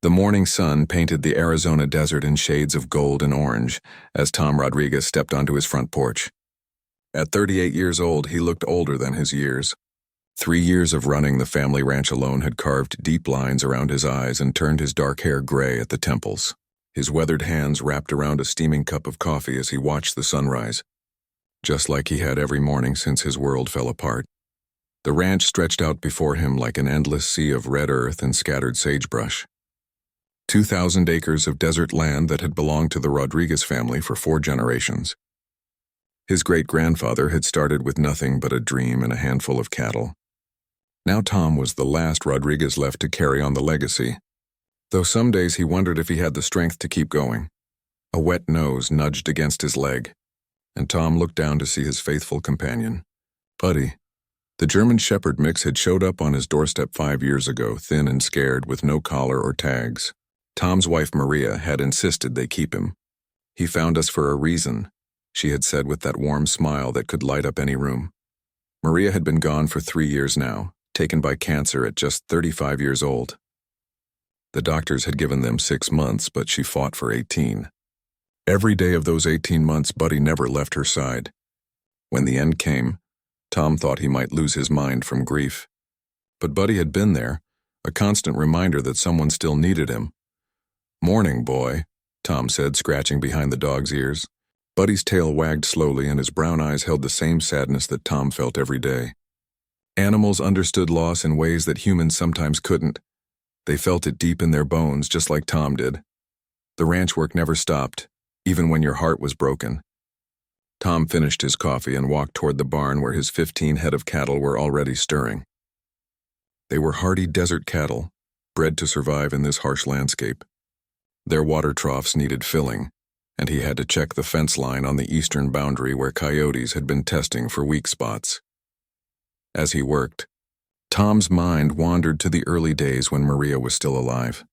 The morning sun painted the Arizona desert in shades of gold and orange as Tom Rodriguez stepped onto his front porch. At 38 years old, he looked older than his years. 3 years of running the family ranch alone had carved deep lines around his eyes and turned his dark hair gray at the temples. His weathered hands wrapped around a steaming cup of coffee as he watched the sunrise, just like he had every morning since his world fell apart. The ranch stretched out before him like an endless sea of red earth and scattered sagebrush. 2,000 acres of desert land that had belonged to the Rodriguez family for 4 generations. His great-grandfather had started with nothing but a dream and a handful of cattle. Now Tom was the last Rodriguez left to carry on the legacy, though some days he wondered if he had the strength to keep going. A wet nose nudged against his leg, and Tom looked down to see his faithful companion, Buddy. The German Shepherd mix had showed up on his doorstep 5 years ago, thin and scared with no collar or tags. Tom's wife Maria had insisted they keep him. "He found us for a reason," she had said with that warm smile that could light up any room. Maria had been gone for 3 years now, taken by cancer at just 35 years old. The doctors had given them 6 months, but she fought for 18. Every day of those 18 months, Buddy never left her side. When the end came, Tom thought he might lose his mind from grief. But Buddy had been there, a constant reminder that someone still needed him. "Morning, boy," Tom said, scratching behind the dog's ears. Buddy's tail wagged slowly and his brown eyes held the same sadness that Tom felt every day. Animals understood loss in ways that humans sometimes couldn't. They felt it deep in their bones, just like Tom did. The ranch work never stopped, even when your heart was broken. Tom finished his coffee and walked toward the barn where his 15 head of cattle were already stirring. They were hardy desert cattle, bred to survive in this harsh landscape. Their water troughs needed filling, and he had to check the fence line on the eastern boundary where coyotes had been testing for weak spots. As he worked, Tom's mind wandered to the early days when Maria was still alive.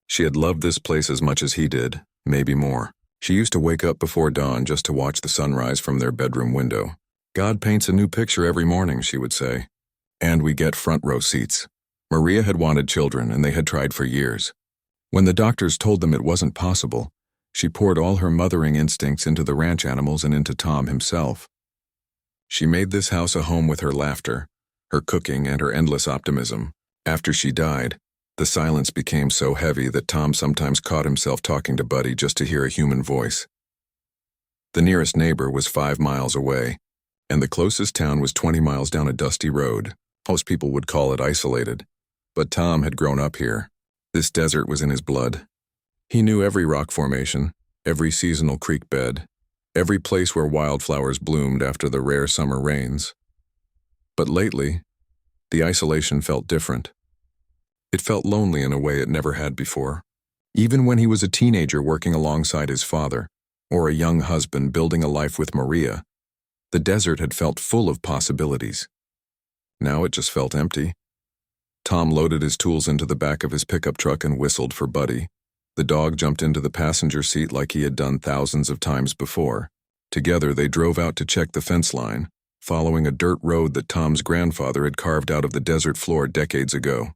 She had loved this place as much as he did, maybe more. She used to wake up before dawn just to watch the sunrise from their bedroom window. "God paints a new picture every morning," she would say. "And we get front row seats." Maria had wanted children, and they had tried for years. When the doctors told them it wasn't possible, she poured all her mothering instincts into the ranch animals and into Tom himself. She made this house a home with her laughter, her cooking, and her endless optimism. After she died, the silence became so heavy that Tom sometimes caught himself talking to Buddy just to hear a human voice. The nearest neighbor was 5 miles away, and the closest town was 20 miles down a dusty road. Most people would call it isolated, but Tom had grown up here. This desert was in his blood. He knew every rock formation, every seasonal creek bed, every place where wildflowers bloomed after the rare summer rains. But lately, the isolation felt different. It felt lonely in a way it never had before. Even when he was a teenager working alongside his father, or a young husband building a life with Maria, the desert had felt full of possibilities. Now it just felt empty. Tom loaded his tools into the back of his pickup truck and whistled for Buddy. The dog jumped into the passenger seat like he had done thousands of times before. Together they drove out to check the fence line, following a dirt road that Tom's grandfather had carved out of the desert floor decades ago.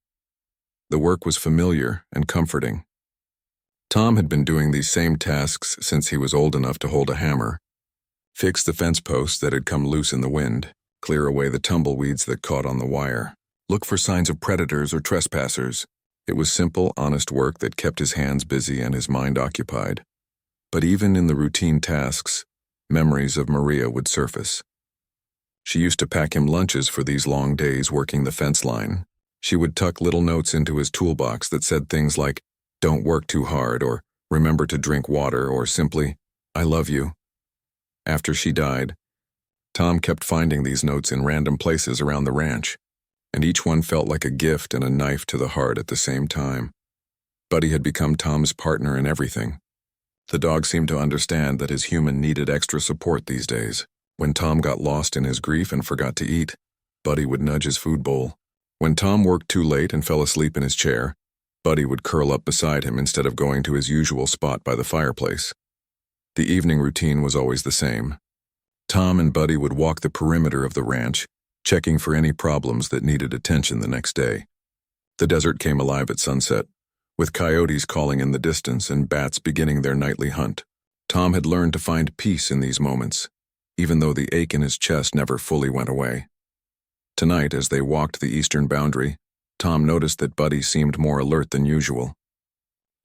The work was familiar and comforting. Tom had been doing these same tasks since he was old enough to hold a hammer. Fix the fence posts that had come loose in the wind, clear away the tumbleweeds that caught on the wire, look for signs of predators or trespassers. It was simple, honest work that kept his hands busy and his mind occupied. But even in the routine tasks, memories of Maria would surface. She used to pack him lunches for these long days working the fence line. She would tuck little notes into his toolbox that said things like, "Don't work too hard," or "Remember to drink water," or simply, "I love you." After she died, Tom kept finding these notes in random places around the ranch, and each one felt like a gift and a knife to the heart at the same time. Buddy had become Tom's partner in everything. The dog seemed to understand that his human needed extra support these days. When Tom got lost in his grief and forgot to eat, Buddy would nudge his food bowl. When Tom worked too late and fell asleep in his chair, Buddy would curl up beside him instead of going to his usual spot by the fireplace. The evening routine was always the same. Tom and Buddy would walk the perimeter of the ranch, checking for any problems that needed attention the next day. The desert came alive at sunset, with coyotes calling in the distance and bats beginning their nightly hunt. Tom had learned to find peace in these moments, even though the ache in his chest never fully went away. Tonight, as they walked the eastern boundary, Tom noticed that Buddy seemed more alert than usual.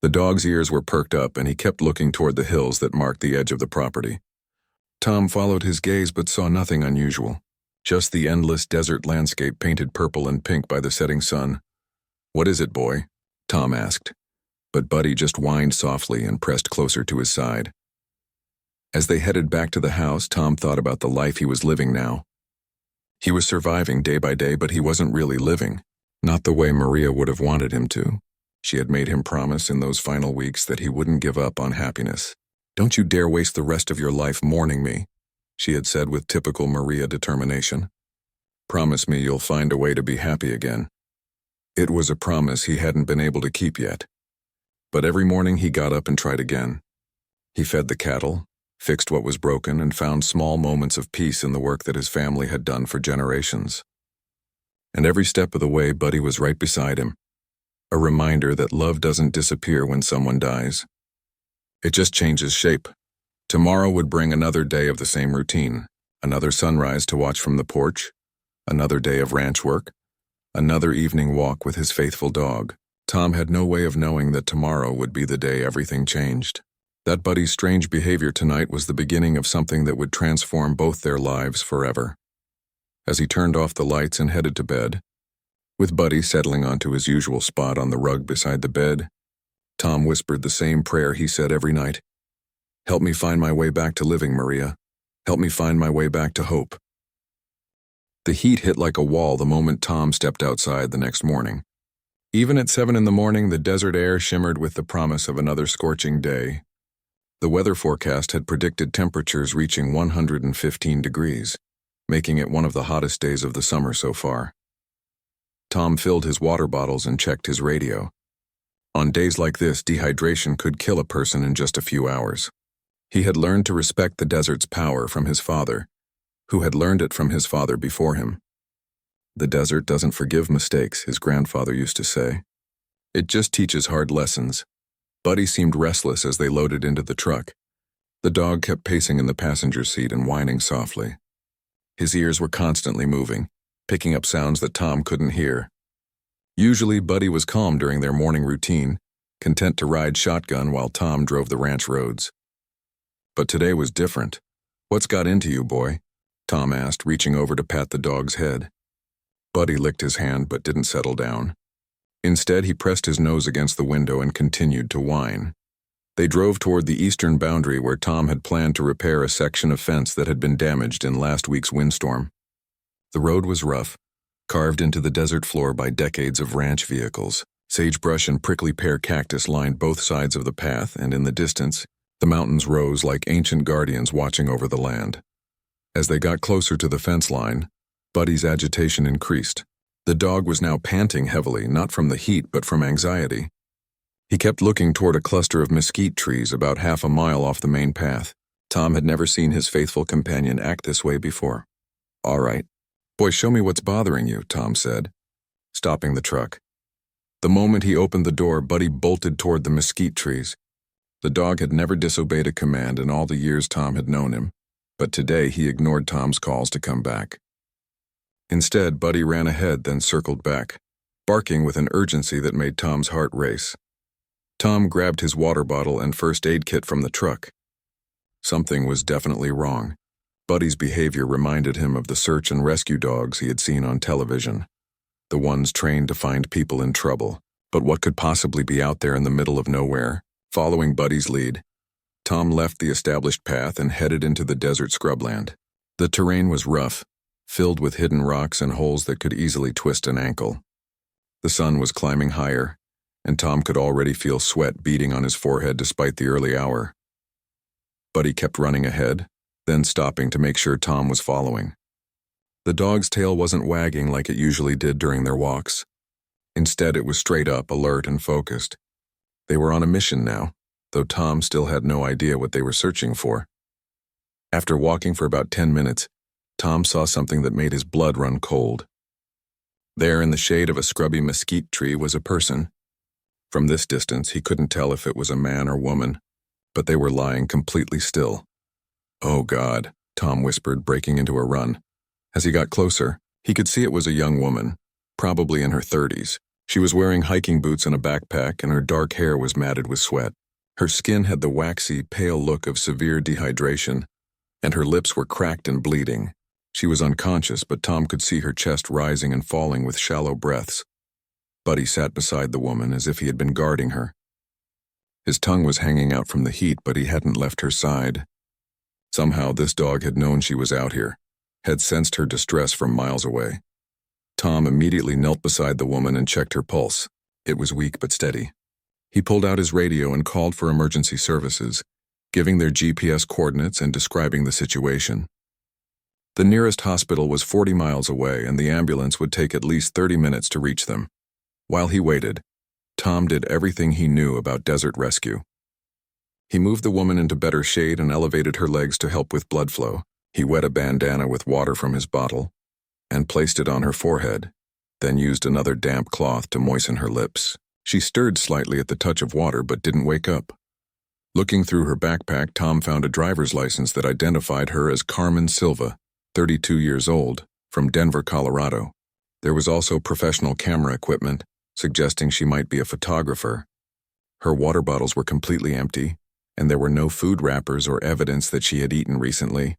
The dog's ears were perked up and he kept looking toward the hills that marked the edge of the property. Tom followed his gaze but saw nothing unusual, just the endless desert landscape painted purple and pink by the setting sun. "What is it, boy?" Tom asked, but Buddy just whined softly and pressed closer to his side. As they headed back to the house, Tom thought about the life he was living now. He was surviving day by day, but he wasn't really living, not the way Maria would have wanted him to. She had made him promise in those final weeks that he wouldn't give up on happiness. "Don't you dare waste the rest of your life mourning me," she had said with typical Maria determination. "Promise me you'll find a way to be happy again." It was a promise he hadn't been able to keep yet. But every morning he got up and tried again. He fed the cattle, fixed what was broken, and found small moments of peace in the work that his family had done for generations. And every step of the way, Buddy was right beside him, a reminder that love doesn't disappear when someone dies. It just changes shape. Tomorrow would bring another day of the same routine, another sunrise to watch from the porch, another day of ranch work, another evening walk with his faithful dog. Tom had no way of knowing that tomorrow would be the day everything changed. That Buddy's strange behavior tonight was the beginning of something that would transform both their lives forever. As he turned off the lights and headed to bed, with Buddy settling onto his usual spot on the rug beside the bed, Tom whispered the same prayer he said every night. "Help me find my way back to living, Maria. Help me find my way back to hope." The heat hit like a wall the moment Tom stepped outside the next morning. Even at 7 in the morning, the desert air shimmered with the promise of another scorching day. The weather forecast had predicted temperatures reaching 115 degrees, making it one of the hottest days of the summer so far. Tom filled his water bottles and checked his radio. On days like this, dehydration could kill a person in just a few hours. He had learned to respect the desert's power from his father, who had learned it from his father before him. "The desert doesn't forgive mistakes," his grandfather used to say. "It just teaches hard lessons." Buddy seemed restless as they loaded into the truck. The dog kept pacing in the passenger seat and whining softly. His ears were constantly moving, picking up sounds that Tom couldn't hear. Usually, Buddy was calm during their morning routine, content to ride shotgun while Tom drove the ranch roads. But today was different. "What's got into you, boy?" Tom asked, reaching over to pat the dog's head. Buddy licked his hand but didn't settle down. Instead, he pressed his nose against the window and continued to whine. They drove toward the eastern boundary where Tom had planned to repair a section of fence that had been damaged in last week's windstorm. The road was rough, carved into the desert floor by decades of ranch vehicles. Sagebrush and prickly pear cactus lined both sides of the path, and in the distance, the mountains rose like ancient guardians watching over the land. As they got closer to the fence line, Buddy's agitation increased. The dog was now panting heavily, not from the heat but from anxiety. He kept looking toward a cluster of mesquite trees about half a mile off the main path. Tom had never seen his faithful companion act this way before. "All right. Boy, show me what's bothering you," Tom said, stopping the truck. The moment he opened the door, Buddy bolted toward the mesquite trees. The dog had never disobeyed a command in all the years Tom had known him, but today he ignored Tom's calls to come back. Instead, Buddy ran ahead, then circled back, barking with an urgency that made Tom's heart race. Tom grabbed his water bottle and first aid kit from the truck. Something was definitely wrong. Buddy's behavior reminded him of the search and rescue dogs he had seen on television, the ones trained to find people in trouble. But what could possibly be out there in the middle of nowhere? Following Buddy's lead, Tom left the established path and headed into the desert scrubland. The terrain was rough, filled with hidden rocks and holes that could easily twist an ankle. The sun was climbing higher, and Tom could already feel sweat beading on his forehead despite the early hour. Buddy kept running ahead, then stopping to make sure Tom was following. The dog's tail wasn't wagging like it usually did during their walks. Instead, it was straight up, alert and focused. They were on a mission now, though Tom still had no idea what they were searching for. After walking for about 10 minutes, Tom saw something that made his blood run cold. There in the shade of a scrubby mesquite tree was a person. From this distance, he couldn't tell if it was a man or woman, but they were lying completely still. "Oh, God," Tom whispered, breaking into a run. As he got closer, he could see it was a young woman, probably in her 30s. She was wearing hiking boots and a backpack, and her dark hair was matted with sweat. Her skin had the waxy, pale look of severe dehydration, and her lips were cracked and bleeding. She was unconscious, but Tom could see her chest rising and falling with shallow breaths. Buddy sat beside the woman as if he had been guarding her. His tongue was hanging out from the heat, but he hadn't left her side. Somehow this dog had known she was out here, had sensed her distress from miles away. Tom immediately knelt beside the woman and checked her pulse. It was weak but steady. He pulled out his radio and called for emergency services, giving their GPS coordinates and describing the situation. The nearest hospital was 40 miles away, and the ambulance would take at least 30 minutes to reach them. While he waited, Tom did everything he knew about desert rescue. He moved the woman into better shade and elevated her legs to help with blood flow. He wet a bandana with water from his bottle and placed it on her forehead, then used another damp cloth to moisten her lips. She stirred slightly at the touch of water but didn't wake up. Looking through her backpack, Tom found a driver's license that identified her as Carmen Silva, 32 years old, from Denver, Colorado. There was also professional camera equipment, suggesting she might be a photographer. Her water bottles were completely empty, and there were no food wrappers or evidence that she had eaten recently.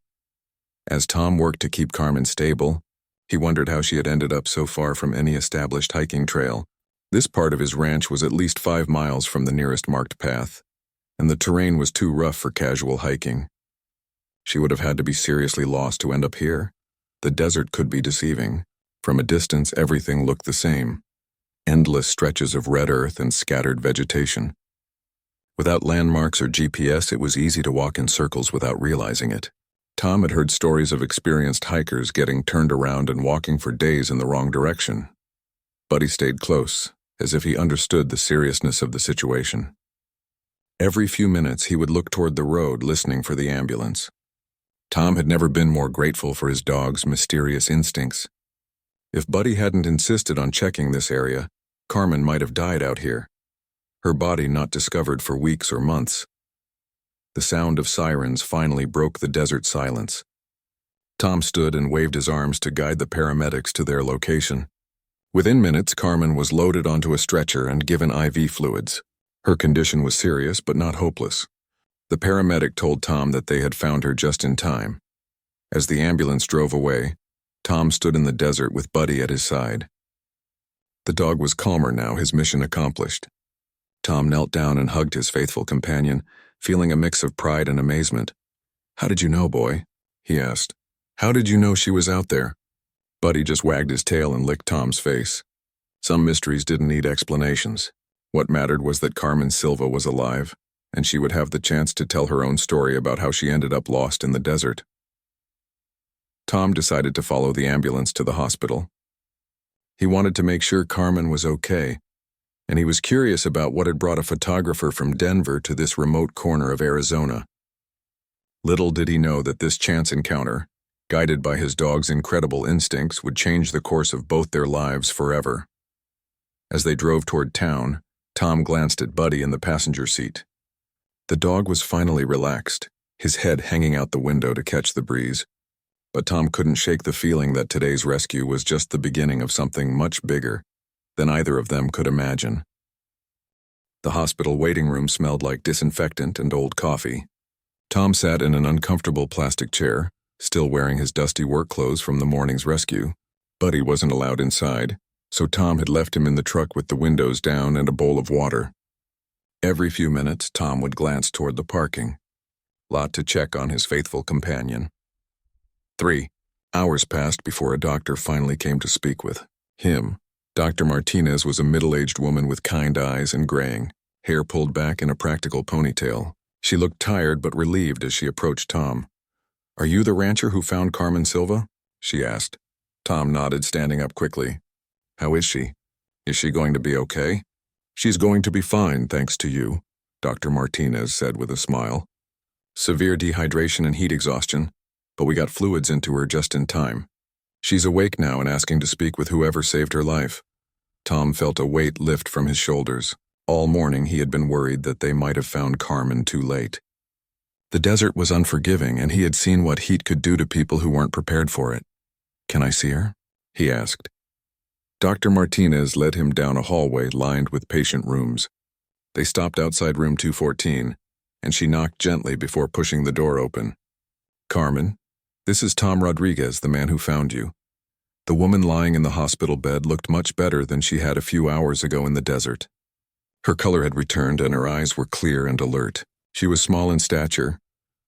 As Tom worked to keep Carmen stable, he wondered how she had ended up so far from any established hiking trail. This part of his ranch was at least 5 miles from the nearest marked path, and the terrain was too rough for casual hiking. She would have had to be seriously lost to end up here. The desert could be deceiving. From a distance, everything looked the same. Endless stretches of red earth and scattered vegetation. Without landmarks or GPS, it was easy to walk in circles without realizing it. Tom had heard stories of experienced hikers getting turned around and walking for days in the wrong direction. But he stayed close, as if he understood the seriousness of the situation. Every few minutes, he would look toward the road, listening for the ambulance. Tom had never been more grateful for his dog's mysterious instincts. If Buddy hadn't insisted on checking this area, Carmen might have died out here, her body not discovered for weeks or months. The sound of sirens finally broke the desert silence. Tom stood and waved his arms to guide the paramedics to their location. Within minutes, Carmen was loaded onto a stretcher and given IV fluids. Her condition was serious but not hopeless. The paramedic told Tom that they had found her just in time. As the ambulance drove away, Tom stood in the desert with Buddy at his side. The dog was calmer now, his mission accomplished. Tom knelt down and hugged his faithful companion, feeling a mix of pride and amazement. "How did you know, boy?" he asked. "How did you know she was out there?" Buddy just wagged his tail and licked Tom's face. Some mysteries didn't need explanations. What mattered was that Carmen Silva was alive, and she would have the chance to tell her own story about how she ended up lost in the desert. Tom decided to follow the ambulance to the hospital. He wanted to make sure Carmen was okay, and he was curious about what had brought a photographer from Denver to this remote corner of Arizona. Little did he know that this chance encounter, guided by his dog's incredible instincts, would change the course of both their lives forever. As they drove toward town, Tom glanced at Buddy in the passenger seat. The dog was finally relaxed, his head hanging out the window to catch the breeze. But Tom couldn't shake the feeling that today's rescue was just the beginning of something much bigger than either of them could imagine. The hospital waiting room smelled like disinfectant and old coffee. Tom sat in an uncomfortable plastic chair, still wearing his dusty work clothes from the morning's rescue. Buddy wasn't allowed inside, so Tom had left him in the truck with the windows down and a bowl of water. Every few minutes, Tom would glance toward the parking lot to check on his faithful companion. 3 hours passed before a doctor finally came to speak with him. Dr. Martinez was a middle-aged woman with kind eyes and graying, hair pulled back in a practical ponytail. She looked tired but relieved as she approached Tom. "Are you the rancher who found Carmen Silva?" she asked. Tom nodded, standing up quickly. "How is she? Is she going to be okay?" "She's going to be fine, thanks to you," Dr. Martinez said with a smile. "Severe dehydration and heat exhaustion, but we got fluids into her just in time. She's awake now and asking to speak with whoever saved her life." Tom felt a weight lift from his shoulders. All morning he had been worried that they might have found Carmen too late. The desert was unforgiving, and he had seen what heat could do to people who weren't prepared for it. "Can I see her?" he asked. Dr. Martinez led him down a hallway lined with patient rooms. They stopped outside room 214, and she knocked gently before pushing the door open. "Carmen, this is Tom Rodriguez, the man who found you." The woman lying in the hospital bed looked much better than she had a few hours ago in the desert. Her color had returned and her eyes were clear and alert. She was small in stature,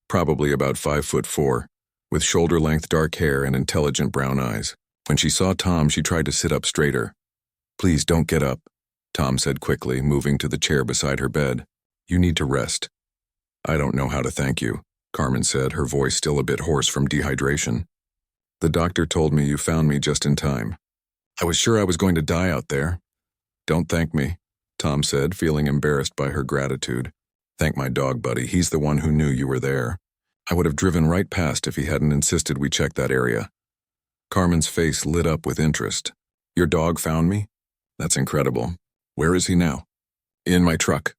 probably about 5'4", with shoulder-length dark hair and intelligent brown eyes. When she saw Tom, she tried to sit up straighter. "Please don't get up," Tom said quickly, moving to the chair beside her bed. "You need to rest." "I don't know how to thank you," Carmen said, her voice still a bit hoarse from dehydration. "The doctor told me you found me just in time. I was sure I was going to die out there." "Don't thank me," Tom said, feeling embarrassed by her gratitude. "Thank my dog, Buddy. He's the one who knew you were there. I would have driven right past if he hadn't insisted we check that area." Carmen's face lit up with interest. "Your dog found me? That's incredible. Where is he now?" "In my truck.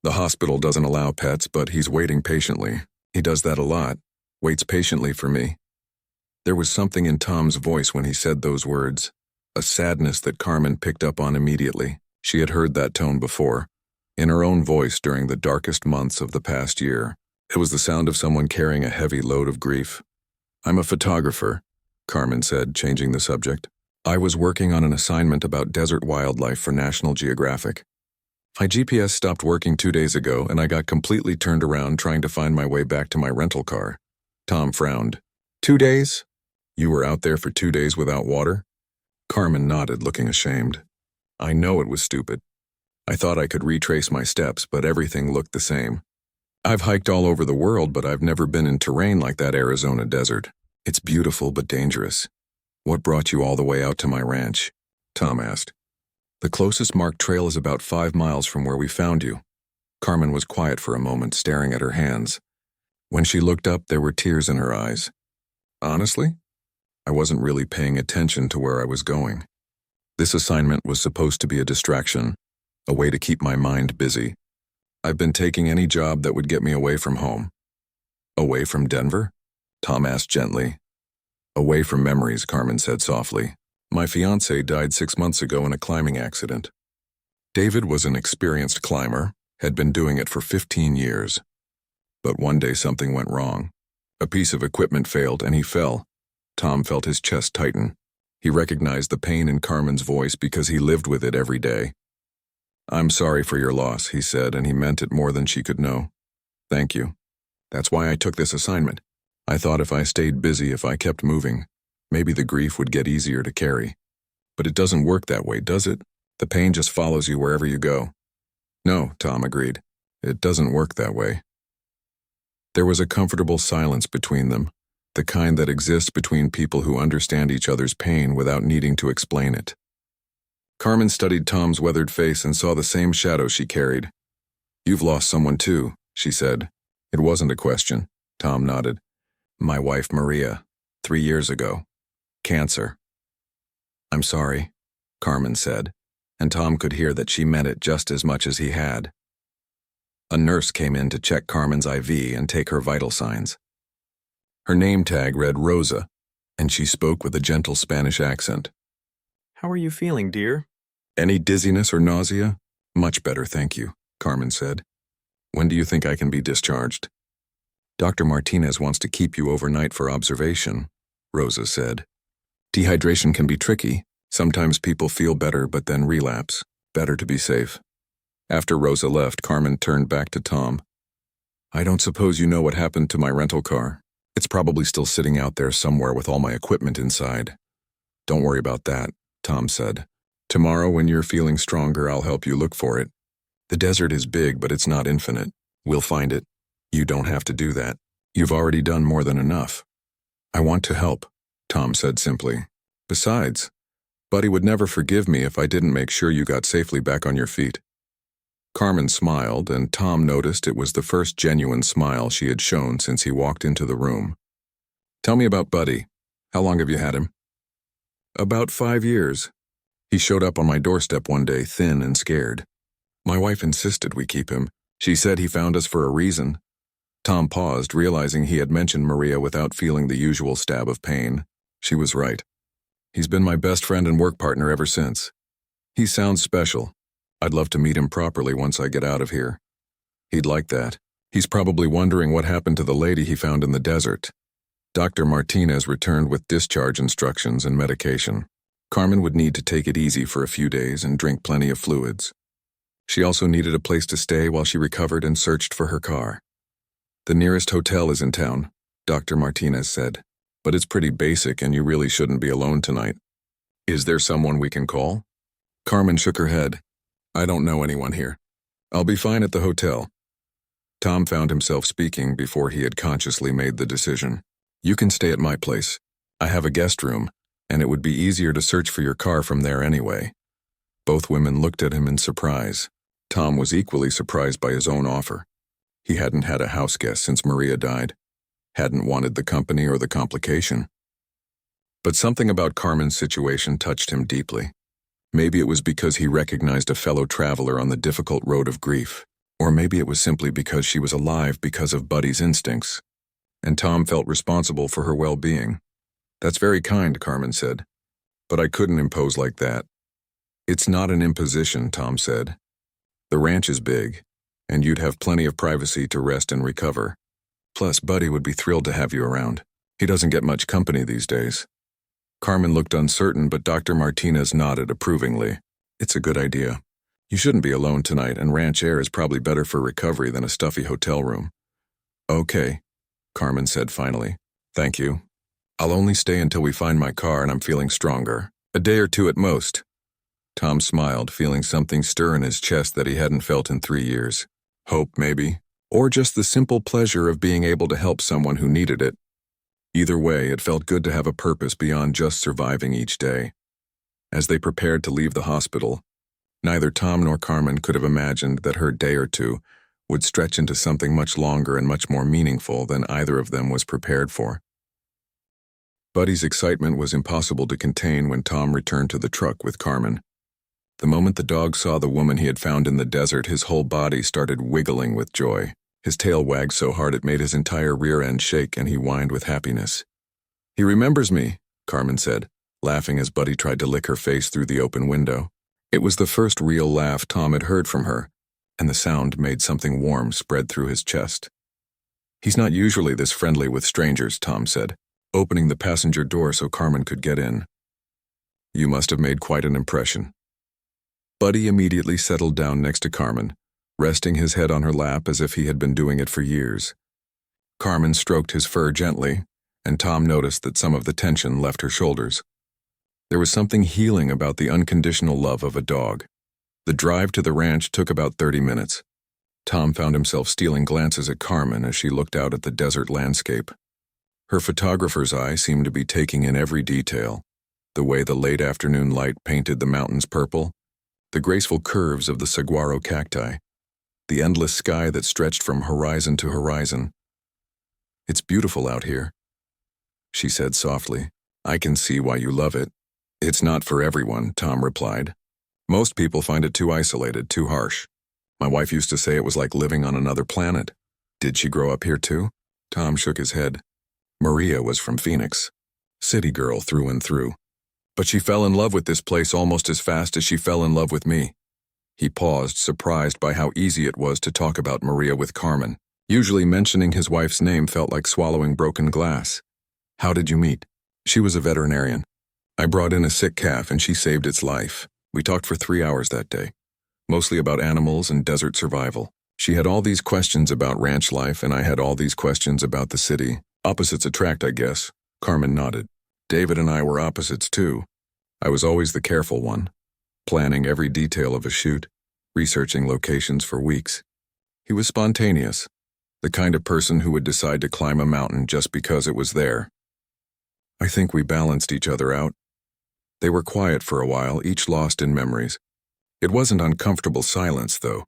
The hospital doesn't allow pets, but he's waiting patiently. He does that a lot. Waits patiently for me." There was something in Tom's voice when he said those words, a sadness that Carmen picked up on immediately. She had heard that tone before, in her own voice during the darkest months of the past year. It was the sound of someone carrying a heavy load of grief. "I'm a photographer," Carmen said, changing the subject. "I was working on an assignment about desert wildlife for National Geographic. My GPS stopped working 2 days ago, and I got completely turned around trying to find my way back to my rental car." Tom frowned. 2 days? You were out there for 2 days without water?" Carmen nodded, looking ashamed. "I know it was stupid. I thought I could retrace my steps, but everything looked the same. I've hiked all over the world, but I've never been in terrain like that Arizona desert. It's beautiful but dangerous." "What brought you all the way out to my ranch?" Tom asked. "The closest marked trail is about 5 miles from where we found you." Carmen was quiet for a moment, staring at her hands. When she looked up, there were tears in her eyes. "Honestly, I wasn't really paying attention to where I was going. This assignment was supposed to be a distraction, a way to keep my mind busy. I've been taking any job that would get me away from home." "Away from Denver?" Tom asked gently. "Away from memories," Carmen said softly. "My fiancé died 6 months ago in a climbing accident. David was an experienced climber, had been doing it for 15 years. But one day something went wrong. A piece of equipment failed and he fell." Tom felt his chest tighten. He recognized the pain in Carmen's voice because he lived with it every day. "I'm sorry for your loss," he said, and he meant it more than she could know. "Thank you. That's why I took this assignment. I thought if I stayed busy, if I kept moving, maybe the grief would get easier to carry. But it doesn't work that way, does it? The pain just follows you wherever you go." "No," Tom agreed. "It doesn't work that way." There was a comfortable silence between them, the kind that exists between people who understand each other's pain without needing to explain it. Carmen studied Tom's weathered face and saw the same shadow she carried. "You've lost someone too," she said. It wasn't a question. Tom nodded. "My wife, Maria, 3 years ago. Cancer." "I'm sorry," Carmen said, and Tom could hear that she meant it just as much as he had. A nurse came in to check Carmen's IV and take her vital signs. Her name tag read Rosa, and she spoke with a gentle Spanish accent. "How are you feeling, dear?" "Any dizziness or nausea?" "Much better, thank you," Carmen said. "When do you think I can be discharged?" "Dr. Martinez wants to keep you overnight for observation," Rosa said. "Dehydration can be tricky. Sometimes people feel better but then relapse. Better to be safe." After Rosa left, Carmen turned back to Tom. "I don't suppose you know what happened to my rental car? It's probably still sitting out there somewhere with all my equipment inside." "Don't worry about that," Tom said. "Tomorrow, when you're feeling stronger, I'll help you look for it. The desert is big, but it's not infinite. We'll find it. You don't have to do that. You've already done more than enough." "I want to help," Tom said simply. "Besides, Buddy would never forgive me if I didn't make sure you got safely back on your feet." Carmen smiled, and Tom noticed it was the first genuine smile she had shown since he walked into the room. "Tell me about Buddy. How long have you had him?" "About 5 years. He showed up on my doorstep one day, thin and scared. My wife insisted we keep him. She said he found us for a reason. Tom paused, realizing he had mentioned Maria without feeling the usual stab of pain. She was right. He's been my best friend and work partner ever since. He sounds special. I'd love to meet him properly once I get out of here. He'd like that. He's probably wondering what happened to the lady he found in the desert. Dr. Martinez returned with discharge instructions and medication. Carmen would need to take it easy for a few days and drink plenty of fluids. She also needed a place to stay while she recovered and searched for her car. The nearest hotel is in town, Dr. Martinez said, but it's pretty basic and you really shouldn't be alone tonight. Is there someone we can call? Carmen shook her head. I don't know anyone here. I'll be fine at the hotel. Tom found himself speaking before he had consciously made the decision. You can stay at my place. I have a guest room, and it would be easier to search for your car from there anyway. Both women looked at him in surprise. Tom was equally surprised by his own offer. He hadn't had a house guest since Maria died, hadn't wanted the company or the complication. But something about Carmen's situation touched him deeply. Maybe it was because he recognized a fellow traveler on the difficult road of grief, or maybe it was simply because she was alive because of Buddy's instincts, and Tom felt responsible for her well-being. That's very kind, Carmen said, but I couldn't impose like that. It's not an imposition, Tom said. The ranch is big, and you'd have plenty of privacy to rest and recover. Plus, Buddy would be thrilled to have you around. He doesn't get much company these days. Carmen looked uncertain, but Dr. Martinez nodded approvingly. It's a good idea. You shouldn't be alone tonight, and ranch air is probably better for recovery than a stuffy hotel room. Okay, Carmen said finally. Thank you. I'll only stay until we find my car and I'm feeling stronger. A day or two at most. Tom smiled, feeling something stir in his chest that he hadn't felt in 3 years. Hope, maybe. Or just the simple pleasure of being able to help someone who needed it. Either way, it felt good to have a purpose beyond just surviving each day. As they prepared to leave the hospital, neither Tom nor Carmen could have imagined that her day or two would stretch into something much longer and much more meaningful than either of them was prepared for. Buddy's excitement was impossible to contain when Tom returned to the truck with Carmen. The moment the dog saw the woman he had found in the desert, his whole body started wiggling with joy. His tail wagged so hard it made his entire rear end shake, and he whined with happiness. He remembers me, Carmen said, laughing as Buddy tried to lick her face through the open window. It was the first real laugh Tom had heard from her, and the sound made something warm spread through his chest. He's not usually this friendly with strangers, Tom said, opening the passenger door so Carmen could get in. You must have made quite an impression. Buddy immediately settled down next to Carmen, resting his head on her lap as if he had been doing it for years. Carmen stroked his fur gently, and Tom noticed that some of the tension left her shoulders. There was something healing about the unconditional love of a dog. The drive to the ranch took about 30 minutes. Tom found himself stealing glances at Carmen as she looked out at the desert landscape. Her photographer's eye seemed to be taking in every detail, the way the late afternoon light painted the mountains purple, the graceful curves of the saguaro cacti, the endless sky that stretched from horizon to horizon. It's beautiful out here, she said softly. I can see why you love it. It's not for everyone, Tom replied. Most people find it too isolated, too harsh. My wife used to say it was like living on another planet. Did she grow up here too? Tom shook his head. Maria was from Phoenix. City girl through and through. But she fell in love with this place almost as fast as she fell in love with me. He paused, surprised by how easy it was to talk about Maria with Carmen. Usually mentioning his wife's name felt like swallowing broken glass. How did you meet? She was a veterinarian. I brought in a sick calf and she saved its life. We talked for 3 hours that day, mostly about animals and desert survival. She had all these questions about ranch life and I had all these questions about the city. Opposites attract, I guess. Carmen nodded. David and I were opposites too. I was always the careful one, planning every detail of a shoot, researching locations for weeks. He was spontaneous, the kind of person who would decide to climb a mountain just because it was there. I think we balanced each other out. They were quiet for a while, each lost in memories. It wasn't uncomfortable silence, though.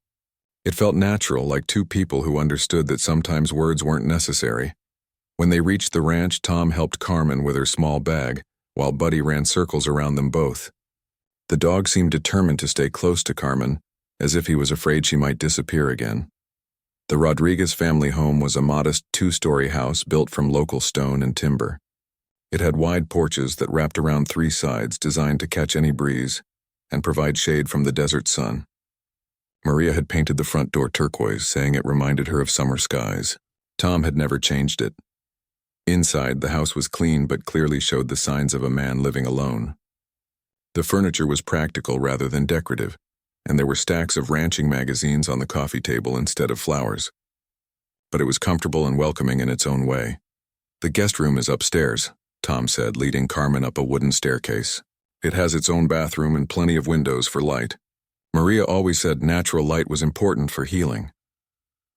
It felt natural, like two people who understood that sometimes words weren't necessary. When they reached the ranch, Tom helped Carmen with her small bag, while Buddy ran circles around them both. The dog seemed determined to stay close to Carmen, as if he was afraid she might disappear again. The Rodriguez family home was a modest two-story house built from local stone and timber. It had wide porches that wrapped around three sides designed to catch any breeze and provide shade from the desert sun. Maria had painted the front door turquoise, saying it reminded her of summer skies. Tom had never changed it. Inside, the house was clean but clearly showed the signs of a man living alone. The furniture was practical rather than decorative, and there were stacks of ranching magazines on the coffee table instead of flowers. But it was comfortable and welcoming in its own way. "The guest room is upstairs," Tom said, leading Carmen up a wooden staircase. "It has its own bathroom and plenty of windows for light." Maria always said natural light was important for healing.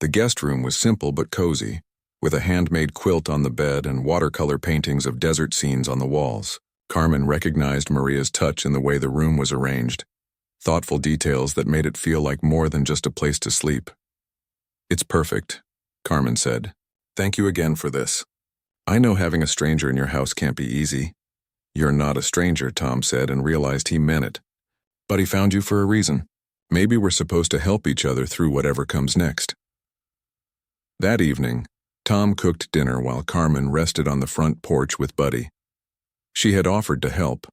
The guest room was simple but cozy, with a handmade quilt on the bed and watercolor paintings of desert scenes on the walls. Carmen recognized Maria's touch in the way the room was arranged, thoughtful details that made it feel like more than just a place to sleep. "It's perfect," Carmen said. "Thank you again for this. I know having a stranger in your house can't be easy." "You're not a stranger," Tom said, and realized he meant it. "But he found you for a reason. Maybe we're supposed to help each other through whatever comes next." That evening, Tom cooked dinner while Carmen rested on the front porch with Buddy. She had offered to help,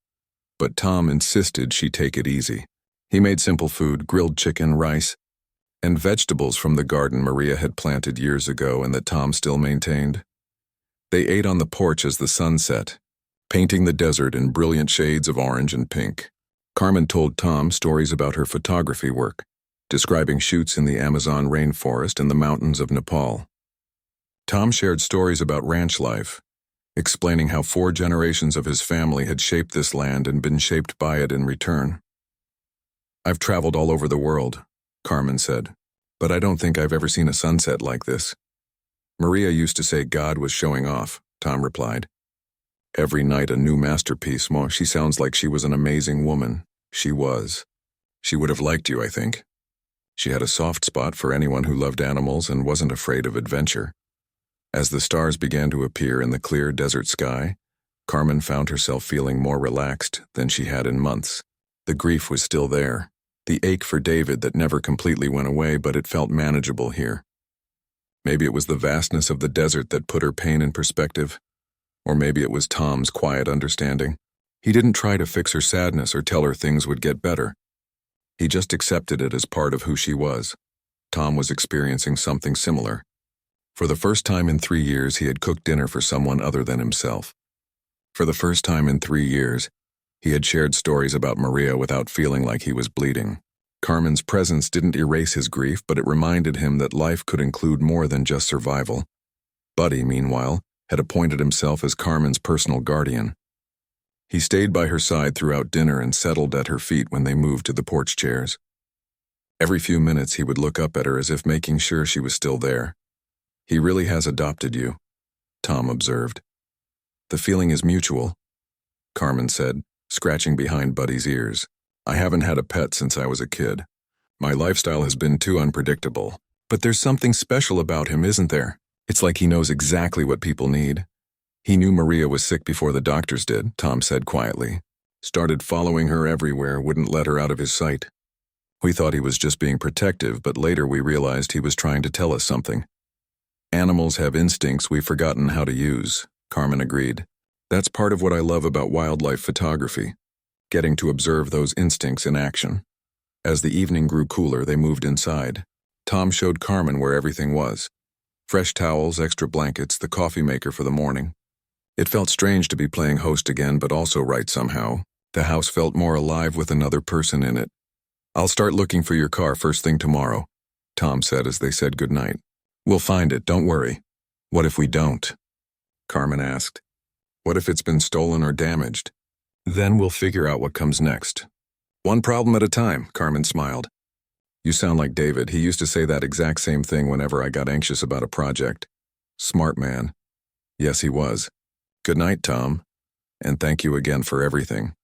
but Tom insisted she take it easy. He made simple food, grilled chicken, rice, and vegetables from the garden Maria had planted years ago and that Tom still maintained. They ate on the porch as the sun set, painting the desert in brilliant shades of orange and pink. Carmen told Tom stories about her photography work, describing shoots in the Amazon rainforest and the mountains of Nepal. Tom shared stories about ranch life, explaining how 4 generations of his family had shaped this land and been shaped by it in return. "I've traveled all over the world," Carmen said, "but I don't think I've ever seen a sunset like this." "Maria used to say God was showing off," Tom replied. "Every night a new masterpiece. Well, she sounds like she was an amazing woman." She was. She would have liked you, I think. She had a soft spot for anyone who loved animals and wasn't afraid of adventure. As the stars began to appear in the clear desert sky, Carmen found herself feeling more relaxed than she had in months. The grief was still there, the ache for David that never completely went away, but it felt manageable here. Maybe it was the vastness of the desert that put her pain in perspective, or maybe it was Tom's quiet understanding. He didn't try to fix her sadness or tell her things would get better. He just accepted it as part of who she was. Tom was experiencing something similar. For the first time in 3 years, he had cooked dinner for someone other than himself. For the first time in 3 years, he had shared stories about Maria without feeling like he was bleeding. Carmen's presence didn't erase his grief, but it reminded him that life could include more than just survival. Buddy, meanwhile, had appointed himself as Carmen's personal guardian. He stayed by her side throughout dinner and settled at her feet when they moved to the porch chairs. Every few minutes he would look up at her as if making sure she was still there. "He really has adopted you," Tom observed. "The feeling is mutual," Carmen said, scratching behind Buddy's ears. "I haven't had a pet since I was a kid. My lifestyle has been too unpredictable. But there's something special about him, isn't there? It's like he knows exactly what people need." "He knew Maria was sick before the doctors did," Tom said quietly. "Started following her everywhere, wouldn't let her out of his sight. We thought he was just being protective, but later we realized he was trying to tell us something." "Animals have instincts we've forgotten how to use," Carmen agreed. "That's part of what I love about wildlife photography, getting to observe those instincts in action." As the evening grew cooler, they moved inside. Tom showed Carmen where everything was. Fresh towels, extra blankets, the coffee maker for the morning. It felt strange to be playing host again, but also right somehow. The house felt more alive with another person in it. "I'll start looking for your car first thing tomorrow," Tom said as they said goodnight. "We'll find it, don't worry." "What if we don't?" Carmen asked. "What if it's been stolen or damaged? Then we'll figure out what comes next." "One problem at a time," Carmen smiled. "You sound like David. He used to say that exact same thing whenever I got anxious about a project." "Smart man." "Yes, he was. Good night, Tom. And thank you again for everything."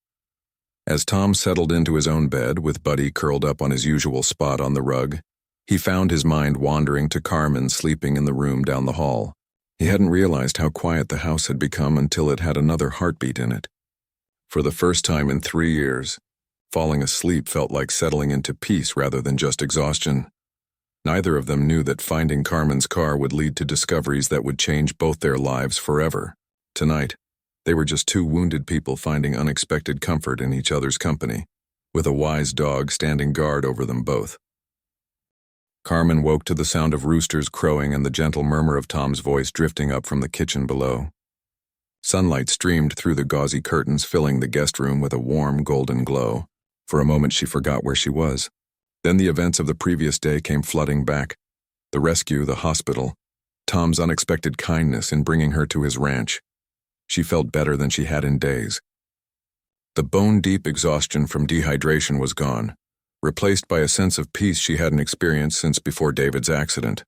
As Tom settled into his own bed with Buddy curled up on his usual spot on the rug, he found his mind wandering to Carmen sleeping in the room down the hall. He hadn't realized how quiet the house had become until it had another heartbeat in it. For the first time in 3 years, Falling asleep felt like settling into peace rather than just exhaustion. Neither of them knew that finding Carmen's car would lead to discoveries that would change both their lives forever. Tonight, they were just two wounded people finding unexpected comfort in each other's company, with a wise dog standing guard over them both. Carmen woke to the sound of roosters crowing and the gentle murmur of Tom's voice drifting up from the kitchen below. Sunlight streamed through the gauzy curtains, filling the guest room with a warm, golden glow. For a moment she forgot where she was. Then the events of the previous day came flooding back. The rescue, the hospital, Tom's unexpected kindness in bringing her to his ranch. She felt better than she had in days. The bone-deep exhaustion from dehydration was gone, replaced by a sense of peace she hadn't experienced since before David's accident.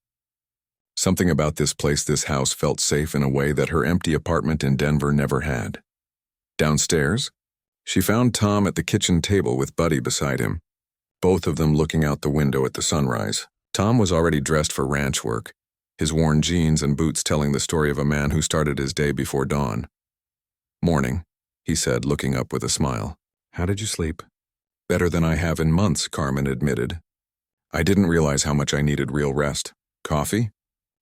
Something about this place, this house, felt safe in a way that her empty apartment in Denver never had. Downstairs, she found Tom at the kitchen table with Buddy beside him, both of them looking out the window at the sunrise. Tom was already dressed for ranch work, his worn jeans and boots telling the story of a man who started his day before dawn. "Morning," he said, looking up with a smile. "How did you sleep?" "Better than I have in months," Carmen admitted. "I didn't realize how much I needed real rest." "Coffee?"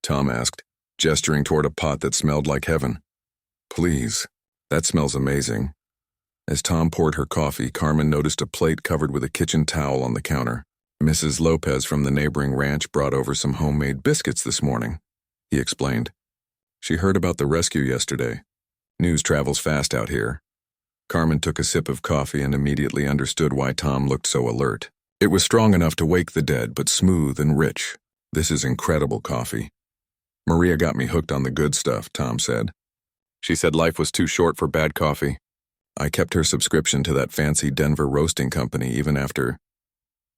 Tom asked, gesturing toward a pot that smelled like heaven. "Please, that smells amazing." As Tom poured her coffee, Carmen noticed a plate covered with a kitchen towel on the counter. "Mrs. Lopez from the neighboring ranch brought over some homemade biscuits this morning," he explained. "She heard about the rescue yesterday. News travels fast out here." Carmen took a sip of coffee and immediately understood why Tom looked so alert. It was strong enough to wake the dead, but smooth and rich. "This is incredible coffee." "Maria got me hooked on the good stuff," Tom said. "She said life was too short for bad coffee. I kept her subscription to that fancy Denver roasting company even after—"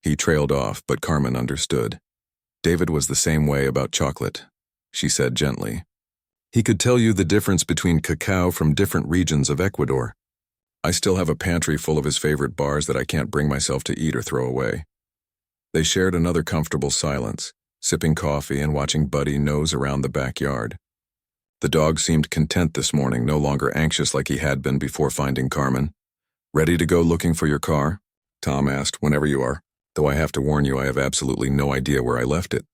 He trailed off, but Carmen understood. "David was the same way about chocolate," she said gently. "He could tell you the difference between cacao from different regions of Ecuador. I still have a pantry full of his favorite bars that I can't bring myself to eat or throw away." They shared another comfortable silence, sipping coffee and watching Buddy nose around the backyard. The dog seemed content this morning, no longer anxious like he had been before finding Carmen. "Ready to go looking for your car?" Tom asked. "Whenever you are. Though I have to warn you, I have absolutely no idea where I left it."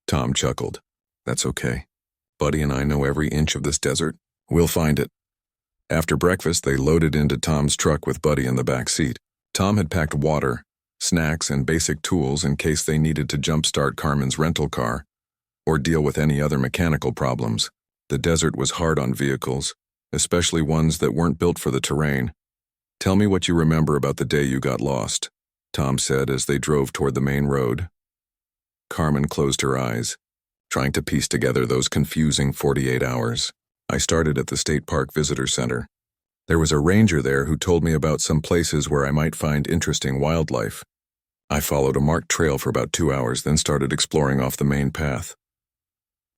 Tom chuckled. "That's okay. Buddy and I know every inch of this desert. We'll find it." After breakfast, they loaded into Tom's truck with Buddy in the back seat. Tom had packed water, snacks, and basic tools in case they needed to jumpstart Carmen's rental car or deal with any other mechanical problems. The desert was hard on vehicles, especially ones that weren't built for the terrain. "Tell me what you remember about the day you got lost," Tom said as they drove toward the main road. Carmen closed her eyes, trying to piece together those confusing 48 hours. "I started at the State Park Visitor Center. There was a ranger there who told me about some places where I might find interesting wildlife. I followed a marked trail for about 2 hours, then started exploring off the main path."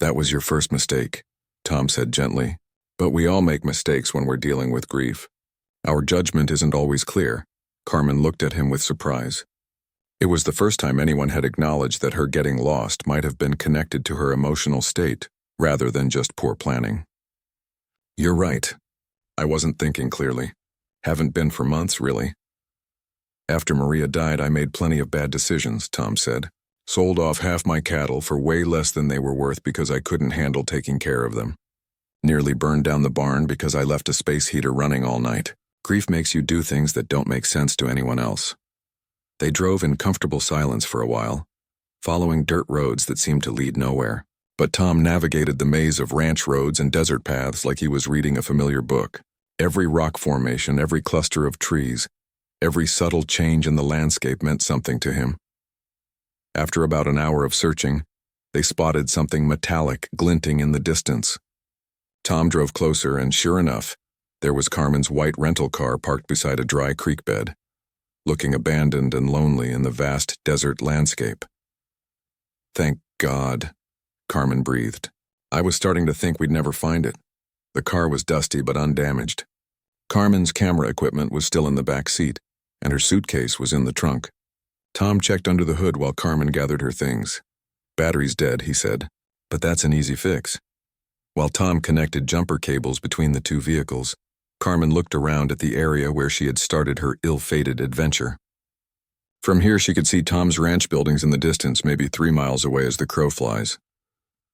"That was your first mistake," Tom said gently. "But we all make mistakes when we're dealing with grief. Our judgment isn't always clear." Carmen looked at him with surprise. It was the first time anyone had acknowledged that her getting lost might have been connected to her emotional state, rather than just poor planning. "You're right. I wasn't thinking clearly. Haven't been for months, really. After Maria died, I made plenty of bad decisions," Tom said. "Sold off half my cattle for way less than they were worth because I couldn't handle taking care of them. Nearly burned down the barn because I left a space heater running all night. Grief makes you do things that don't make sense to anyone else." They drove in comfortable silence for a while, following dirt roads that seemed to lead nowhere. But Tom navigated the maze of ranch roads and desert paths like he was reading a familiar book. Every rock formation, every cluster of trees, every subtle change in the landscape meant something to him. After about an hour of searching, they spotted something metallic glinting in the distance. Tom drove closer, and sure enough, there was Carmen's white rental car parked beside a dry creek bed, looking abandoned and lonely in the vast desert landscape. "Thank God," Carmen breathed. "I was starting to think we'd never find it." The car was dusty but undamaged. Carmen's camera equipment was still in the back seat, and her suitcase was in the trunk. Tom checked under the hood while Carmen gathered her things. "Battery's dead," he said, "but that's an easy fix." While Tom connected jumper cables between the two vehicles, Carmen looked around at the area where she had started her ill-fated adventure. From here, she could see Tom's ranch buildings in the distance, maybe 3 miles away as the crow flies.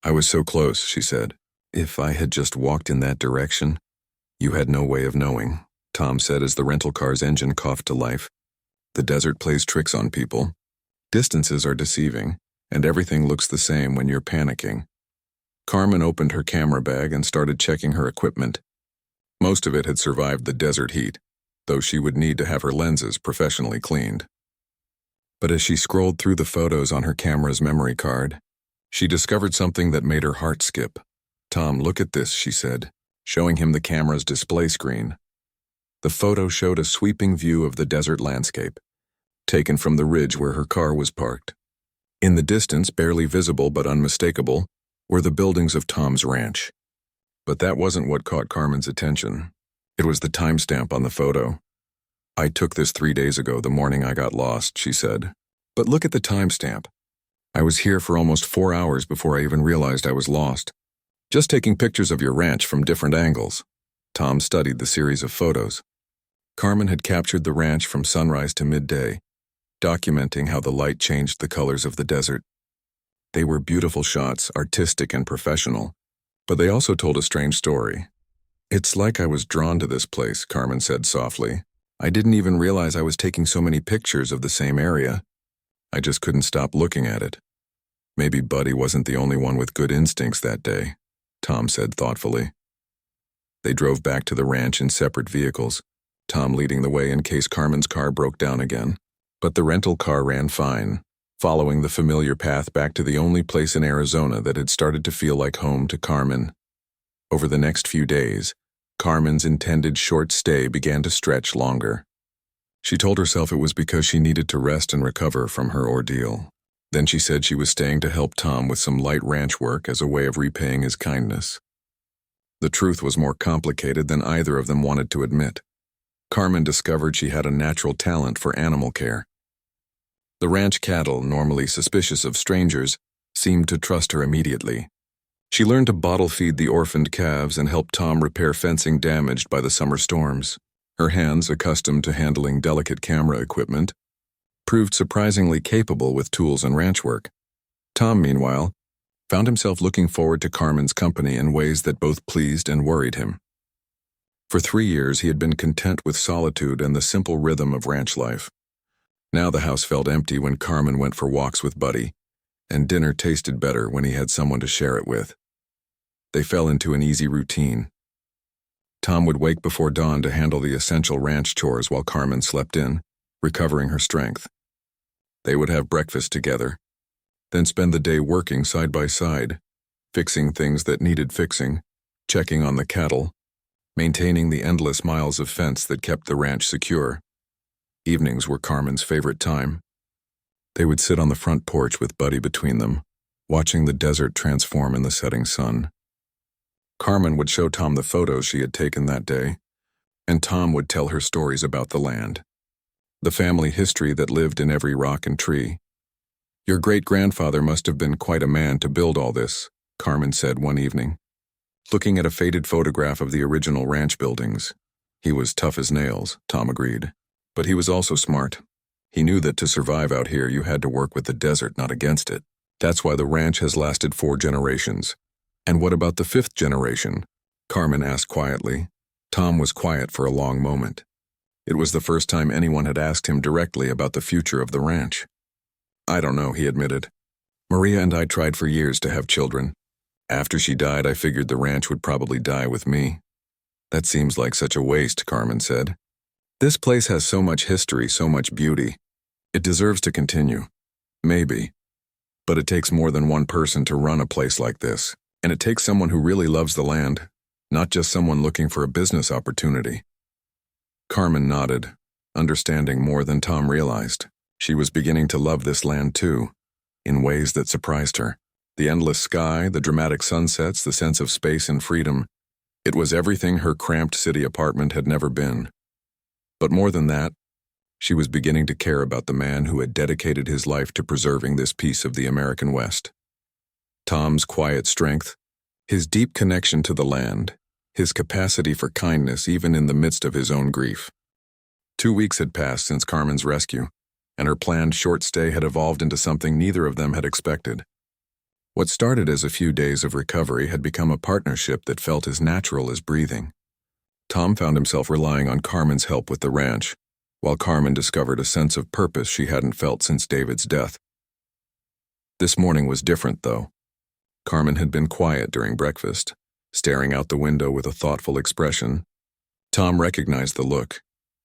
I was so close, she said. If I had just walked in that direction, you had no way of knowing, Tom said as the rental car's engine coughed to life. The desert plays tricks on people. Distances are deceiving, and everything looks the same when you're panicking. Carmen opened her camera bag and started checking her equipment. Most of it had survived the desert heat, though she would need to have her lenses professionally cleaned. But as she scrolled through the photos on her camera's memory card, she discovered something that made her heart skip. Tom, look at this, she said, showing him the camera's display screen. The photo showed a sweeping view of the desert landscape, taken from the ridge where her car was parked. In the distance, barely visible but unmistakable, were the buildings of Tom's ranch. But that wasn't what caught Carmen's attention. It was the timestamp on the photo. I took this 3 days ago, the morning I got lost, she said. But look at the timestamp. I was here for almost 4 hours before I even realized I was lost. Just taking pictures of your ranch from different angles. Tom studied the series of photos. Carmen had captured the ranch from sunrise to midday, documenting how the light changed the colors of the desert. They were beautiful shots, artistic and professional, but they also told a strange story. It's like I was drawn to this place, Carmen said softly. I didn't even realize I was taking so many pictures of the same area. I just couldn't stop looking at it. Maybe Buddy wasn't the only one with good instincts that day, Tom said thoughtfully. They drove back to the ranch in separate vehicles, Tom leading the way in case Carmen's car broke down again. But the rental car ran fine, following the familiar path back to the only place in Arizona that had started to feel like home to Carmen. Over the next few days, Carmen's intended short stay began to stretch longer. She told herself it was because she needed to rest and recover from her ordeal. Then she said she was staying to help Tom with some light ranch work as a way of repaying his kindness. The truth was more complicated than either of them wanted to admit. Carmen discovered she had a natural talent for animal care. The ranch cattle, normally suspicious of strangers, seemed to trust her immediately. She learned to bottle feed the orphaned calves and help Tom repair fencing damaged by the summer storms. Her hands, accustomed to handling delicate camera equipment, proved surprisingly capable with tools and ranch work. Tom, meanwhile, found himself looking forward to Carmen's company in ways that both pleased and worried him. For 3 years, he had been content with solitude and the simple rhythm of ranch life. Now the house felt empty when Carmen went for walks with Buddy, and dinner tasted better when he had someone to share it with. They fell into an easy routine. Tom would wake before dawn to handle the essential ranch chores while Carmen slept in, recovering her strength. They would have breakfast together, then spend the day working side by side, fixing things that needed fixing, checking on the cattle, maintaining the endless miles of fence that kept the ranch secure. Evenings were Carmen's favorite time. They would sit on the front porch with Buddy between them, watching the desert transform in the setting sun. Carmen would show Tom the photos she had taken that day, and Tom would tell her stories about the land, the family history that lived in every rock and tree. Your great-grandfather must have been quite a man to build all this, Carmen said one evening. Looking at a faded photograph of the original ranch buildings. He was tough as nails, Tom agreed. But he was also smart. He knew that to survive out here you had to work with the desert, not against it. That's why the ranch has lasted 4 generations. And what about the 5th generation? Carmen asked quietly. Tom was quiet for a long moment. It was the first time anyone had asked him directly about the future of the ranch. I don't know, he admitted. Maria and I tried for years to have children. After she died, I figured the ranch would probably die with me. That seems like such a waste, Carmen said. This place has so much history, so much beauty. It deserves to continue. Maybe. But it takes more than one person to run a place like this. And it takes someone who really loves the land, not just someone looking for a business opportunity. Carmen nodded, understanding more than Tom realized. She was beginning to love this land too, in ways that surprised her. The endless sky, the dramatic sunsets, the sense of space and freedom. It was everything her cramped city apartment had never been. But more than that, she was beginning to care about the man who had dedicated his life to preserving this piece of the American West. Tom's quiet strength, his deep connection to the land, his capacity for kindness even in the midst of his own grief. 2 weeks had passed since Carmen's rescue, and her planned short stay had evolved into something neither of them had expected. What started as a few days of recovery had become a partnership that felt as natural as breathing. Tom found himself relying on Carmen's help with the ranch, while Carmen discovered a sense of purpose she hadn't felt since David's death. This morning was different, though. Carmen had been quiet during breakfast, staring out the window with a thoughtful expression. Tom recognized the look.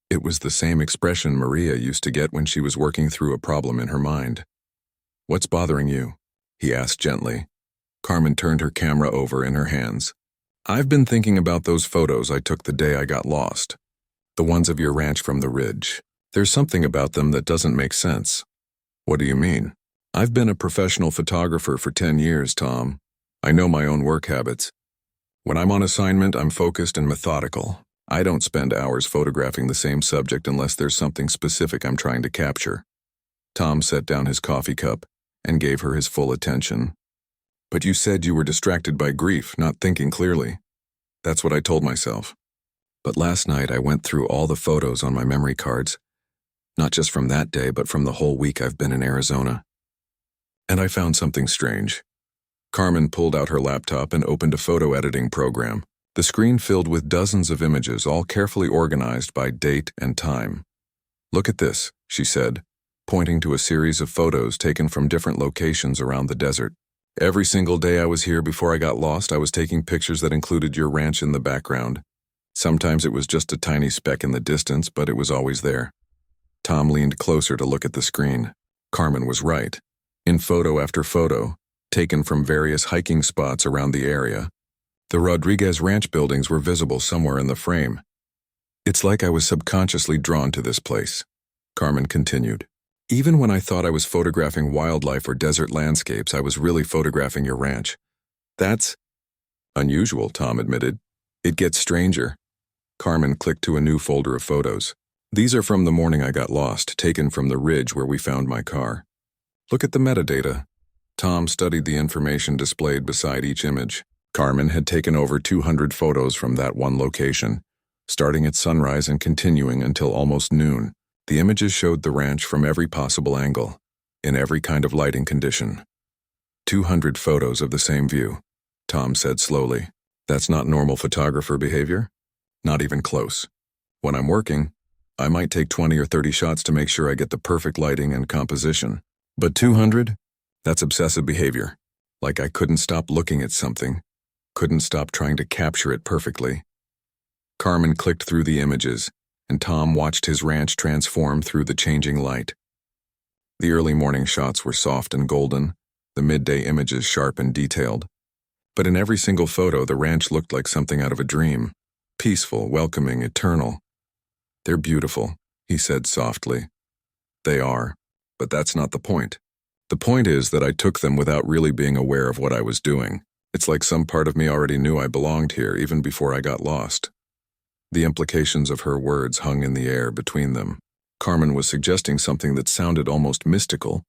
It was the same expression Maria used to get when she was working through a problem in her mind. "What's bothering you?" he asked gently. Carmen turned her camera over in her hands. "I've been thinking about those photos I took the day I got lost. The ones of your ranch from the ridge. There's something about them that doesn't make sense." "What do you mean?" "I've been a professional photographer for 10 years, Tom. I know my own work habits. When I'm on assignment, I'm focused and methodical. I don't spend hours photographing the same subject unless there's something specific I'm trying to capture." Tom set down his coffee cup and gave her his full attention. "But you said you were distracted by grief, not thinking clearly." "That's what I told myself. But last night I went through all the photos on my memory cards, not just from that day, but from the whole week I've been in Arizona. And I found something strange." Carmen pulled out her laptop and opened a photo editing program. The screen filled with dozens of images, all carefully organized by date and time. "Look at this," she said, pointing to a series of photos taken from different locations around the desert. "Every single day I was here before I got lost, I was taking pictures that included your ranch in the background. Sometimes it was just a tiny speck in the distance, but it was always there." Tom leaned closer to look at the screen. Carmen was right. In photo after photo, taken from various hiking spots around the area, the Rodriguez Ranch buildings were visible somewhere in the frame. "It's like I was subconsciously drawn to this place," Carmen continued. "Even when I thought I was photographing wildlife or desert landscapes, I was really photographing your ranch." "That's unusual," Tom admitted. "It gets stranger." Carmen clicked to a new folder of photos. "These are from the morning I got lost, taken from the ridge where we found my car. Look at the metadata." Tom studied the information displayed beside each image. Carmen had taken over 200 photos from that one location, starting at sunrise and continuing until almost noon. The images showed the ranch from every possible angle, in every kind of lighting condition. 200 photos of the same view, Tom said slowly. "That's not normal photographer behavior? Not even close. When I'm working, I might take 20 or 30 shots to make sure I get the perfect lighting and composition. But 200? That's obsessive behavior. Like I couldn't stop looking at something, couldn't stop trying to capture it perfectly." Carmen clicked through the images, and Tom watched his ranch transform through the changing light. The early morning shots were soft and golden, the midday images sharp and detailed. But in every single photo, the ranch looked like something out of a dream. Peaceful, welcoming, eternal. "They're beautiful," he said softly. "They are, but that's not the point. The point is that I took them without really being aware of what I was doing. It's like some part of me already knew I belonged here even before I got lost." The implications of her words hung in the air between them. Carmen was suggesting something that sounded almost mystical,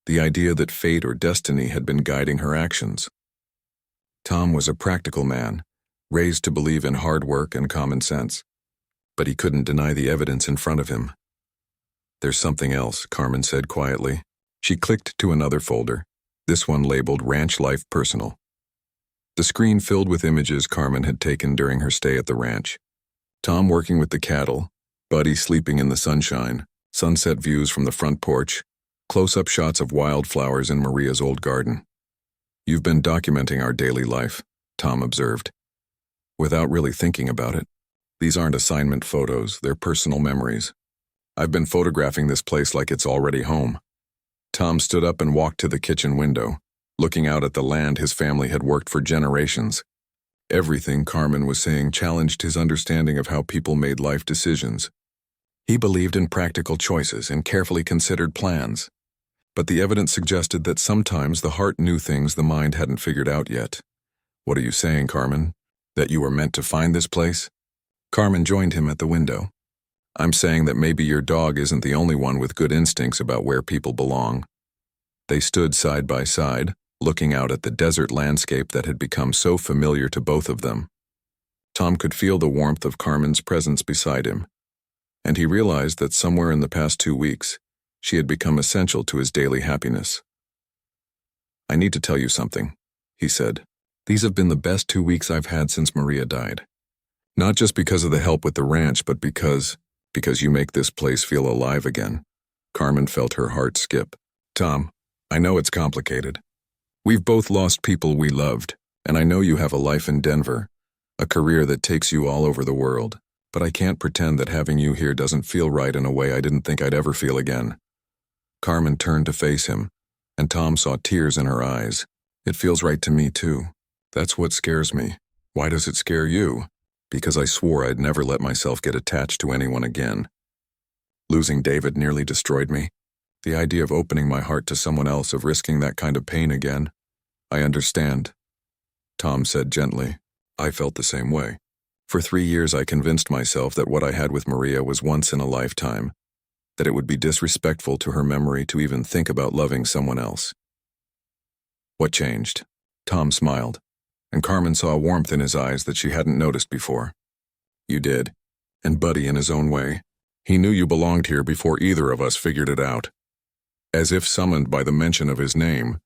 the idea that fate or destiny had been guiding her actions. Tom was a practical man, raised to believe in hard work and common sense, but he couldn't deny the evidence in front of him. "There's something else," Carmen said quietly. She clicked to another folder, this one labeled Ranch Life Personal. The screen filled with images Carmen had taken during her stay at the ranch. Tom working with the cattle, Buddy sleeping in the sunshine, sunset views from the front porch, close-up shots of wildflowers in Maria's old garden. "You've been documenting our daily life," Tom observed, without really thinking about it. "These aren't assignment photos, they're personal memories. I've been photographing this place like it's already home." Tom stood up and walked to the kitchen window, looking out at the land his family had worked for generations. Everything Carmen was saying challenged his understanding of how people made life decisions. He believed in practical choices and carefully considered plans. But the evidence suggested that sometimes the heart knew things the mind hadn't figured out yet. "What are you saying, Carmen? That you were meant to find this place?" Carmen joined him at the window. "I'm saying that maybe your dog isn't the only one with good instincts about where people belong." They stood side by side, looking out at the desert landscape that had become so familiar to both of them. Tom could feel the warmth of Carmen's presence beside him, and he realized that somewhere in the past 2 weeks, She had become essential to his daily happiness. "I need to tell you something," he said. "These have been the best 2 weeks I've had since Maria died. Not just because of the help with the ranch, but because you make this place feel alive again." Carmen felt her heart skip. "Tom, I know it's complicated. We've both lost people we loved, and I know you have a life in Denver, a career that takes you all over the world, but I can't pretend that having you here doesn't feel right in a way I didn't think I'd ever feel again." Carmen turned to face him, and Tom saw tears in her eyes. "It feels right to me, too. That's what scares me." "Why does it scare you?" "Because I swore I'd never let myself get attached to anyone again. Losing David nearly destroyed me. The idea of opening my heart to someone else, of risking that kind of pain again." "I understand," Tom said gently. "I felt the same way. For 3 years I convinced myself that what I had with Maria was once in a lifetime, that it would be disrespectful to her memory to even think about loving someone else." "What changed?" Tom smiled, and Carmen saw a warmth in his eyes that she hadn't noticed before. "You did, and Buddy in his own way. He knew you belonged here before either of us figured it out." As if summoned by the mention of his name,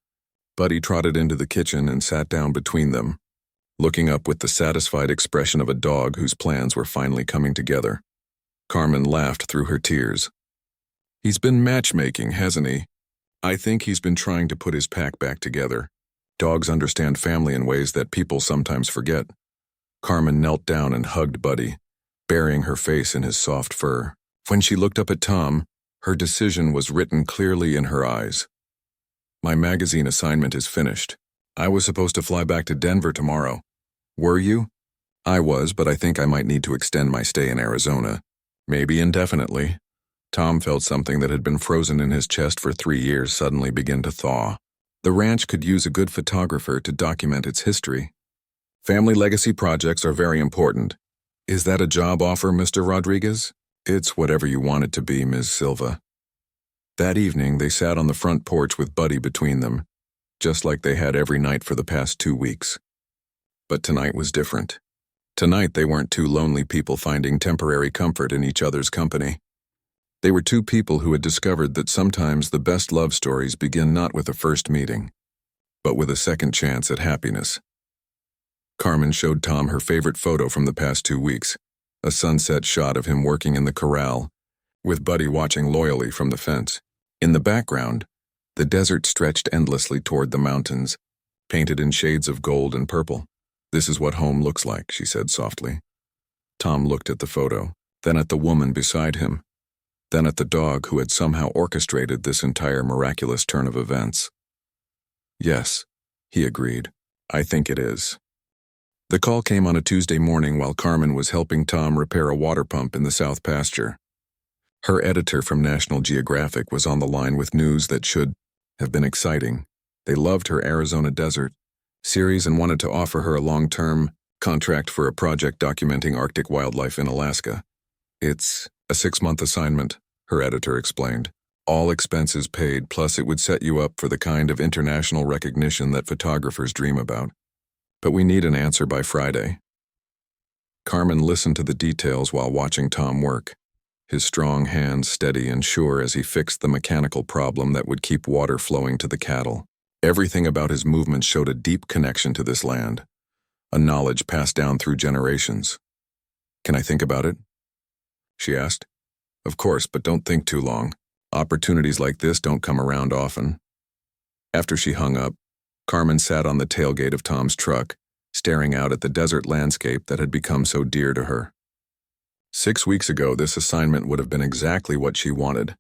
Buddy trotted into the kitchen and sat down between them, looking up with the satisfied expression of a dog whose plans were finally coming together. Carmen laughed through her tears. "He's been matchmaking, hasn't he? I think he's been trying to put his pack back together. Dogs understand family in ways that people sometimes forget." Carmen knelt down and hugged Buddy, burying her face in his soft fur. When she looked up at Tom, her decision was written clearly in her eyes. "My magazine assignment is finished. I was supposed to fly back to Denver tomorrow. Were you?" "I was, but I think I might need to extend my stay in Arizona. Maybe indefinitely." Tom felt something that had been frozen in his chest for 3 years suddenly begin to thaw. The ranch could use a good photographer to document its history. "Family legacy projects are very important. Is that a job offer, Mr. Rodriguez?" "It's whatever you want it to be, Ms. Silva." That evening, they sat on the front porch with Buddy between them, just like they had every night for the past 2 weeks. But tonight was different. Tonight, they weren't two lonely people finding temporary comfort in each other's company. They were two people who had discovered that sometimes the best love stories begin not with a first meeting, but with a second chance at happiness. Carmen showed Tom her favorite photo from the past 2 weeks. A sunset shot of him working in the corral, with Buddy watching loyally from the fence. In the background, the desert stretched endlessly toward the mountains, painted in shades of gold and purple. "This is what home looks like," she said softly. Tom looked at the photo, then at the woman beside him, then at the dog who had somehow orchestrated this entire miraculous turn of events. "Yes," he agreed. "I think it is." The call came on a Tuesday morning while Carmen was helping Tom repair a water pump in the south pasture. Her editor from National Geographic was on the line with news that should have been exciting. They loved her Arizona desert series and wanted to offer her a long-term contract for a project documenting Arctic wildlife in Alaska. "It's a 6-month assignment," her editor explained. "All expenses paid, plus it would set you up for the kind of international recognition that photographers dream about. But we need an answer by Friday." Carmen listened to the details while watching Tom work, his strong hands steady and sure as he fixed the mechanical problem that would keep water flowing to the cattle. Everything about his movements showed a deep connection to this land, a knowledge passed down through generations. "Can I think about it?" she asked. "Of course, but don't think too long. Opportunities like this don't come around often." After she hung up, Carmen sat on the tailgate of Tom's truck, staring out at the desert landscape that had become so dear to her. 6 weeks ago, this assignment would have been exactly what she wanted.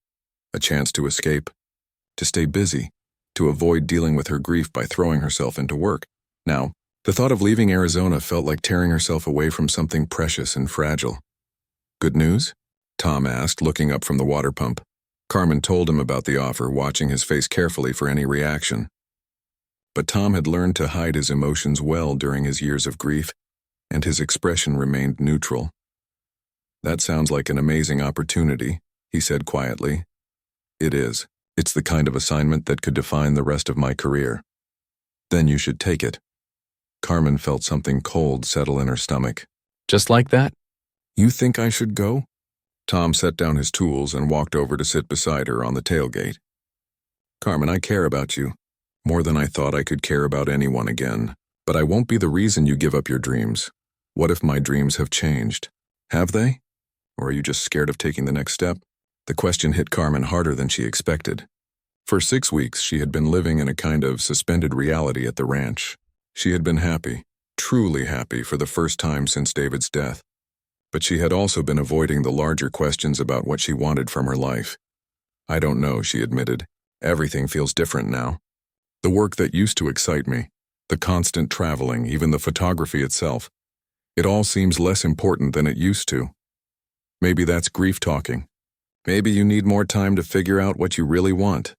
A chance to escape, to stay busy, to avoid dealing with her grief by throwing herself into work. Now, the thought of leaving Arizona felt like tearing herself away from something precious and fragile. "Good news?" Tom asked, looking up from the water pump. Carmen told him about the offer, watching his face carefully for any reaction. But Tom had learned to hide his emotions well during his years of grief, and his expression remained neutral. "That sounds like an amazing opportunity," he said quietly. "It is. It's the kind of assignment that could define the rest of my career." "Then you should take it." Carmen felt something cold settle in her stomach. Just like that? "You think I should go?" Tom set down his tools and walked over to sit beside her on the tailgate. Carmen, I care about you, more than I thought I could care about anyone again. But I won't be the reason you give up your dreams. What if my dreams have changed? Have they? Or are you just scared of taking the next step? The question hit Carmen harder than she expected. For 6 weeks, she had been living in a kind of suspended reality at the ranch. She had been happy, truly happy for the first time since David's death. But she had also been avoiding the larger questions about what she wanted from her life. I don't know, she admitted. Everything feels different now. The work that used to excite me, the constant traveling, even the photography itself. It all seems less important than it used to. Maybe that's grief talking. Maybe you need more time to figure out what you really want.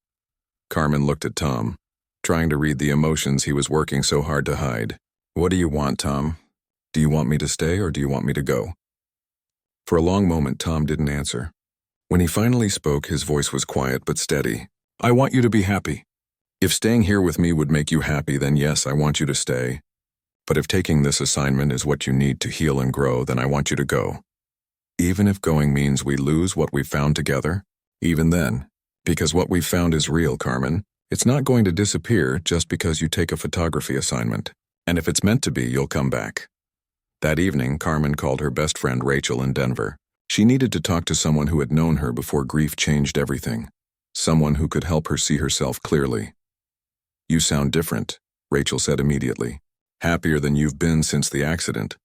Carmen looked at Tom, trying to read the emotions he was working so hard to hide. What do you want, Tom? Do you want me to stay or do you want me to go? For a long moment, Tom didn't answer. When he finally spoke, his voice was quiet but steady. I want you to be happy. If staying here with me would make you happy, then yes, I want you to stay. But if taking this assignment is what you need to heal and grow, then I want you to go. Even if going means we lose what we've found together, even then, because what we've found is real, Carmen. It's not going to disappear just because you take a photography assignment. And if it's meant to be, you'll come back. That evening, Carmen called her best friend Rachel in Denver. She needed to talk to someone who had known her before grief changed everything. Someone who could help her see herself clearly. You sound different, Rachel said immediately. Happier than you've been since the accident.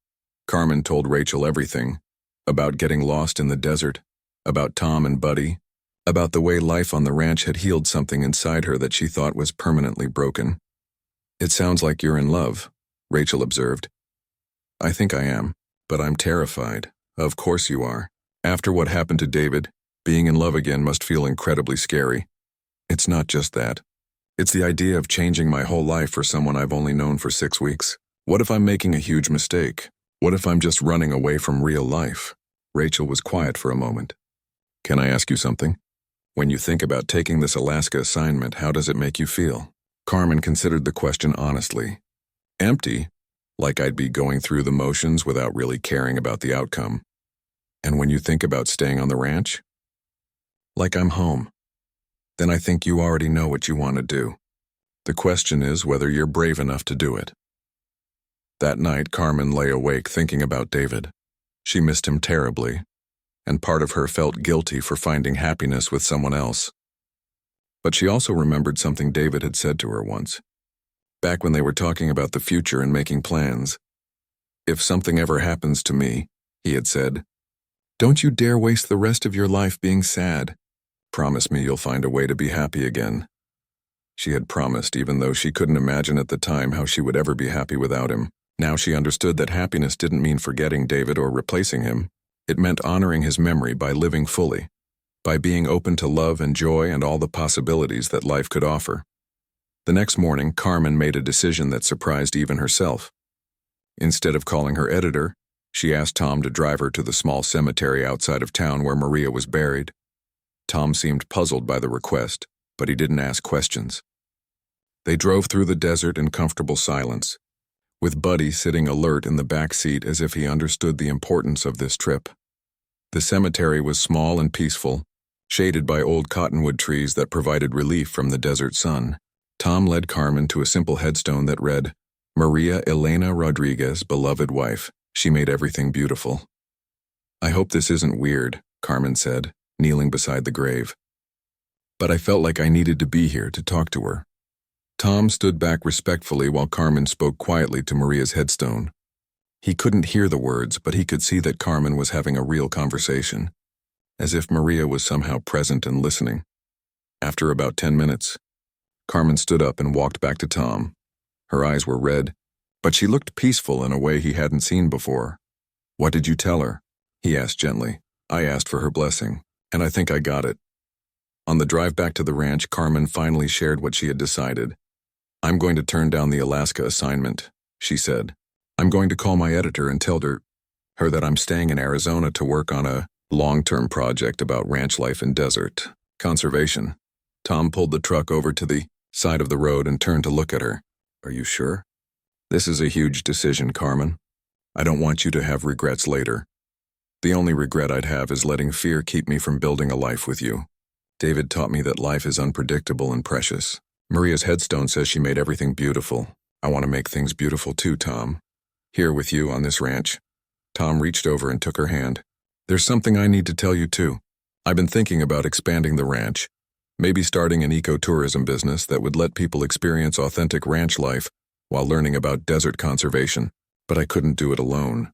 Carmen told Rachel everything. About getting lost in the desert. About Tom and Buddy. About the way life on the ranch had healed something inside her that she thought was permanently broken. It sounds like you're in love, Rachel observed. I think I am, but I'm terrified. Of course you are. After what happened to David, being in love again must feel incredibly scary. It's not just that. It's the idea of changing my whole life for someone I've only known for 6 weeks. What if I'm making a huge mistake? What if I'm just running away from real life? Rachel was quiet for a moment. Can I ask you something? When you think about taking this Alaska assignment, how does it make you feel? Carmen considered the question honestly. Empty, like I'd be going through the motions without really caring about the outcome. And when you think about staying on the ranch? Like I'm home. Then I think you already know what you want to do. The question is whether you're brave enough to do it. That night, Carmen lay awake thinking about David. She missed him terribly, and part of her felt guilty for finding happiness with someone else. But she also remembered something David had said to her once, back when they were talking about the future and making plans. If something ever happens to me, he had said, don't you dare waste the rest of your life being sad. Promise me you'll find a way to be happy again. She had promised, even though she couldn't imagine at the time how she would ever be happy without him. Now she understood that happiness didn't mean forgetting David or replacing him. It meant honoring his memory by living fully, by being open to love and joy and all the possibilities that life could offer. The next morning, Carmen made a decision that surprised even herself. Instead of calling her editor, she asked Tom to drive her to the small cemetery outside of town where Maria was buried. Tom seemed puzzled by the request, but he didn't ask questions. They drove through the desert in comfortable silence, with Buddy sitting alert in the back seat as if he understood the importance of this trip. The cemetery was small and peaceful, shaded by old cottonwood trees that provided relief from the desert sun. Tom led Carmen to a simple headstone that read, Maria Elena Rodriguez, beloved wife. She made everything beautiful. I hope this isn't weird, Carmen said, kneeling beside the grave. But I felt like I needed to be here to talk to her. Tom stood back respectfully while Carmen spoke quietly to Maria's headstone. He couldn't hear the words, but he could see that Carmen was having a real conversation, as if Maria was somehow present and listening. After about 10 minutes, Carmen stood up and walked back to Tom. Her eyes were red, but she looked peaceful in a way he hadn't seen before. What did you tell her? He asked gently. I asked for her blessing, and I think I got it. On the drive back to the ranch, Carmen finally shared what she had decided. I'm going to turn down the Alaska assignment, she said. I'm going to call my editor and tell her that I'm staying in Arizona to work on a long-term project about ranch life and desert conservation. Tom pulled the truck over to the side of the road and turned to look at her. Are you sure? This is a huge decision, Carmen. I don't want you to have regrets later. The only regret I'd have is letting fear keep me from building a life with you. David taught me that life is unpredictable and precious. Maria's headstone says she made everything beautiful. I want to make things beautiful too, Tom. Here with you on this ranch. Tom reached over and took her hand. There's something I need to tell you too. I've been thinking about expanding the ranch. Maybe starting an ecotourism business that would let people experience authentic ranch life while learning about desert conservation. But I couldn't do it alone.